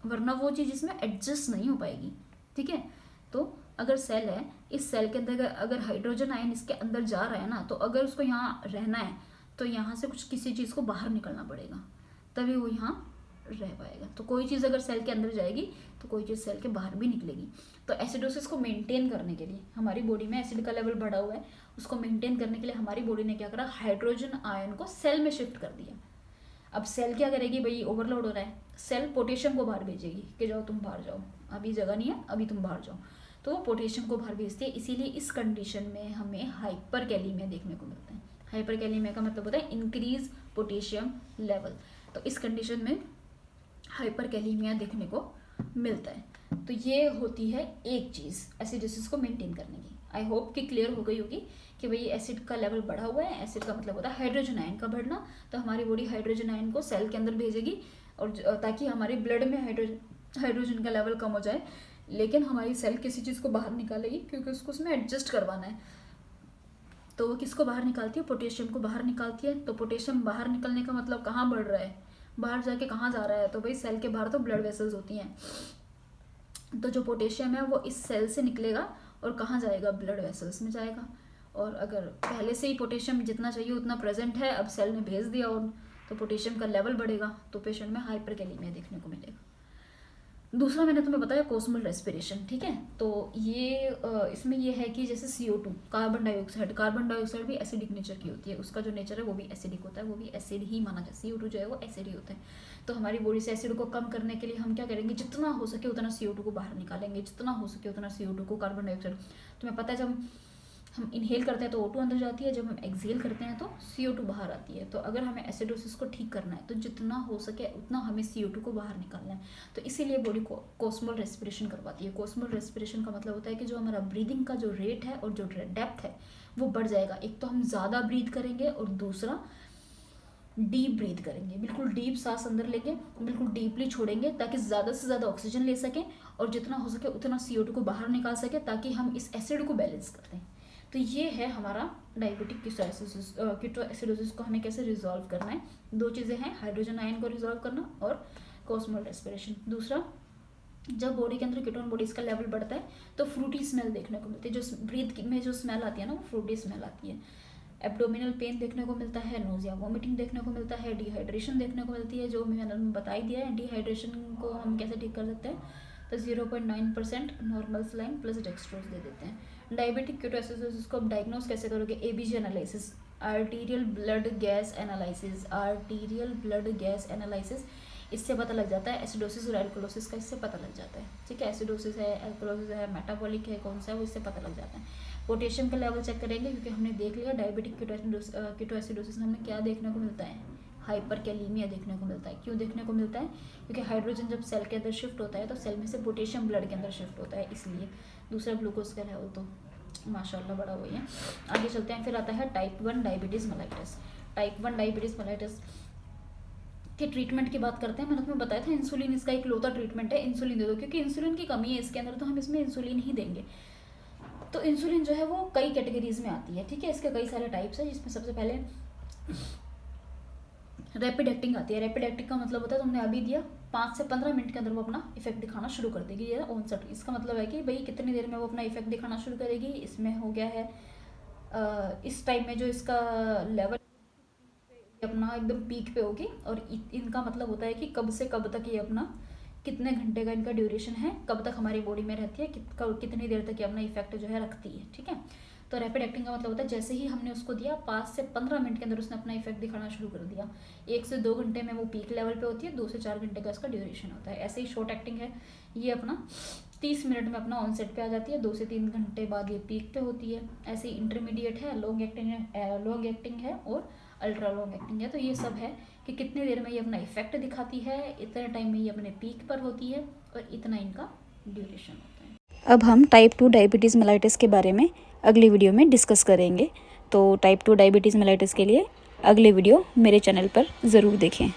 वरना वो चीज़ इसमें एडजस्ट नहीं हो पाएगी, ठीक है। तो अगर सेल है, इस सेल के अंदर अगर हाइड्रोजन आयन इसके अंदर जा रहा है ना, तो अगर उसको यहाँ रहना है तो यहाँ से कुछ किसी चीज़ को बाहर निकलना पड़ेगा, तभी वो यहाँ रह पाएगा। तो कोई चीज़ अगर सेल के अंदर जाएगी तो कोई चीज़ सेल के बाहर भी निकलेगी। तो एसिडोसिस को मेंटेन करने के लिए, हमारी बॉडी में एसिड का लेवल बढ़ा हुआ है, उसको मेंटेन करने के लिए हमारी बॉडी ने क्या करा, हाइड्रोजन आयन को सेल में शिफ्ट कर दिया। अब सेल क्या करेगी, भाई ओवरलोड हो रहा है, सेल पोटेशियम को बाहर भेजेगी कि जाओ तुम बाहर जाओ, अभी जगह नहीं है, अभी तुम बाहर जाओ। तो वो पोटेशियम को बाहर भेजती है। इसीलिए इस कंडीशन में हमें हाइपर कैलीमिया देखने को मिलता है। हाइपर कैलीमिया का मतलब होता है इंक्रीज पोटेशियम लेवल। तो इस कंडीशन में हाइपर कैलीमिया देखने को मिलता है। तो ये होती है एक चीज़ एसिडोसिस को मेंटेन करने की। आई होप कि क्लियर हो गई होगी कि भाई एसिड का लेवल बढ़ा हुआ है, एसिड का मतलब होता है हाइड्रोजन आयन का बढ़ना। तो हमारी बॉडी हाइड्रोजन आयन को सेल के अंदर भेजेगी और ताकि हमारे ब्लड में हाइड्रोजन का लेवल कम हो जाए, लेकिन हमारी सेल किसी चीज़ को बाहर निकालेगी क्योंकि उसको उसमें एडजस्ट करवाना है। तो वो किसको बाहर निकालती है, पोटेशियम को बाहर निकालती है। तो पोटेशियम बाहर निकलने का मतलब कहाँ बढ़ रहा है, बाहर जाके कहाँ जा रहा है, तो भाई सेल के बाहर तो ब्लड वेसल्स होती हैं। तो जो पोटेशियम है वो इस सेल से निकलेगा और कहाँ जाएगा, ब्लड वेसल्स में जाएगा। और अगर पहले से ही पोटेशियम जितना चाहिए उतना प्रेजेंट है, अब सेल ने भेज दिया और तो पोटेशियम का लेवल बढ़ेगा, तो पेशेंट में हाइपरकैलेमिया देखने को मिलेगा। दूसरा मैंने तुम्हें बताया कोस्मल रेस्पिरेशन, ठीक है। तो ये इसमें ये है कि जैसे CO2 कार्बन डाइऑक्साइड भी एसिडिक नेचर की होती है, उसका जो नेचर है वो भी एसिडिक होता है, वो भी एसिड ही माना जाता है। CO2 जो है वो एसिड ही होता है। तो हमारी बॉडी से एसिड को कम करने के लिए हम क्या करेंगे, जितना हो सके उतना CO2 को बाहर निकालेंगे, जितना हो सके उतना CO2 को, कार्बन डाइऑक्साइड। तुम्हें पता है जब हम इनहेल करते हैं तो O2 अंदर जाती है, जब हम एक्सहेल करते हैं तो CO2 बाहर आती है। तो अगर हमें एसिडोसिस को ठीक करना है तो जितना हो सके उतना हमें CO2 को बाहर निकालना है। तो इसीलिए बॉडी को कोस्मल रेस्पिरेशन करवाती है। कोस्मल रेस्पिरेशन का मतलब होता है कि जो हमारा ब्रीदिंग का जो रेट है और जो डेप्थ है वो बढ़ जाएगा। एक तो हम ज़्यादा ब्रीथ करेंगे और दूसरा डीप ब्रीथ करेंगे, बिल्कुल डीप सांस अंदर लेके बिल्कुल डीपली छोड़ेंगे ताकि ज़्यादा से ज़्यादा ऑक्सीजन ले सकें और जितना हो सके उतना CO2 को बाहर निकाल सके, ताकि हम इस एसिड को बैलेंस कर दें। तो ये है हमारा डायबिटिक कीटोएसिडोसिस को हमें कैसे रिजॉल्व करना है। दो चीज़ें हैं, हाइड्रोजन आयन को रिजॉल्व करना और कोस्मल रेस्पिरेशन। दूसरा, जब बॉडी के अंदर कीटोन बॉडीज का लेवल बढ़ता है तो फ्रूटी स्मेल देखने को मिलती है। जो ब्रीथ में जो स्मेल आती है ना वो फ्रूटी स्मेल आती है। एब्डोमिनल पेन देखने को मिलता है, नोजिया वॉमिटिंग देखने को मिलता है, डिहाइड्रेशन देखने को मिलती है, जो मैंने बता ही दिया है। डिहाइड्रेशन को हम कैसे ठीक कर सकते हैं, तो 0.9% नॉर्मल सलाइन प्लस डेक्सट्रोज दे देते हैं। डायबिटिक कीटोएसिडोसिस को आप डायग्नोस कैसे करोगे, ABG analysis, arterial blood gas analysis, arterial blood gas analysis, इससे पता लग जाता है। एसिडोसिस और एल्कोलोसिस का इससे पता लग जाता है, ठीक है। एसिडोसिस है, एल्कोलोसिस है, मेटाबॉलिक है, कौन सा है वो इससे पता लग जाता है। पोटेशियम का लेवल चेक करेंगे, क्योंकि हमने देख लिया डायबिटिक कीटोएसिडोसिस में हमें क्या देखने को मिलता है, हाइपरकैलीमिया देखने को मिलता है। क्यों देखने को मिलता है, क्योंकि हाइड्रोजन जब सेल के अंदर शिफ्ट होता है तो सेल में से पोटेशियम ब्लड के अंदर शिफ्ट होता है, इसलिए। दूसरा ग्लूकोज का लेवल तो माशाल्लाह बड़ा हुई है। आगे चलते हैं। फिर आता है type 1 diabetes mellitus. Type 1 diabetes mellitus के ट्रीटमेंट की बात करते हैं। मैंने तुम्हें बताया था इंसुलिन इसका एक लौता ट्रीटमेंट है, इंसुलिन दे दो, क्योंकि इंसुलिन की कमी है इसके अंदर, तो हम इसमें इंसुलिन ही देंगे। तो इंसुलिन जो है वो कई कैटेगरीज में आती है, ठीक है। इसके कई सारे टाइप्स है, जिसमें सबसे पहले रैपिड एक्टिंग आती है। रैपिड एक्टिंग का मतलब होता है तुमने अभी दिया, 5 से 15 मिनट के अंदर वो अपना इफेक्ट दिखाना शुरू कर देगी। ये ऑनसेट, इसका मतलब है कि भाई कितनी देर में वो अपना इफेक्ट दिखाना शुरू करेगी। इसमें हो गया है इस टाइम में जो इसका लेवल अपना एकदम पीक पे होगी, और इनका मतलब होता है कि कब से कब तक ये अपना, कितने घंटे का इनका ड्यूरेशन है, कब तक हमारी बॉडी में रहती है, कितनी देर तक ये अपना इफेक्ट जो है रखती है, ठीक है। तो रैपिड एक्टिंग का मतलब होता है जैसे ही हमने उसको दिया 5 से 15 मिनट के अंदर उसने अपना इफेक्ट दिखाना शुरू कर दिया। 1 से 2 घंटे में वो पीक लेवल पे होती है, 2 से 4 घंटे का इसका ड्यूरेशन होता है। ऐसे ही शॉर्ट एक्टिंग है, ये अपना 30 मिनट में अपना ऑनसेट पे आ जाती है, 2 से 3 घंटे बाद ये पीक पे होती है। ऐसे ही इंटरमीडिएट है, लॉन्ग एक्टिंग है और अल्ट्रा लॉन्ग एक्टिंग है। तो ये सब है कि कितनी देर में ये अपना इफेक्ट दिखाती है, इतने टाइम में ये अपने पीक पर होती है, और इतना इनका ड्यूरेशन होता है। अब हम टाइप 2 डायबिटीज़ मेलाइटिस के बारे में अगली वीडियो में डिस्कस करेंगे। तो टाइप 2 डायबिटीज़ मेलाइटिस के लिए अगले वीडियो मेरे चैनल पर ज़रूर देखें।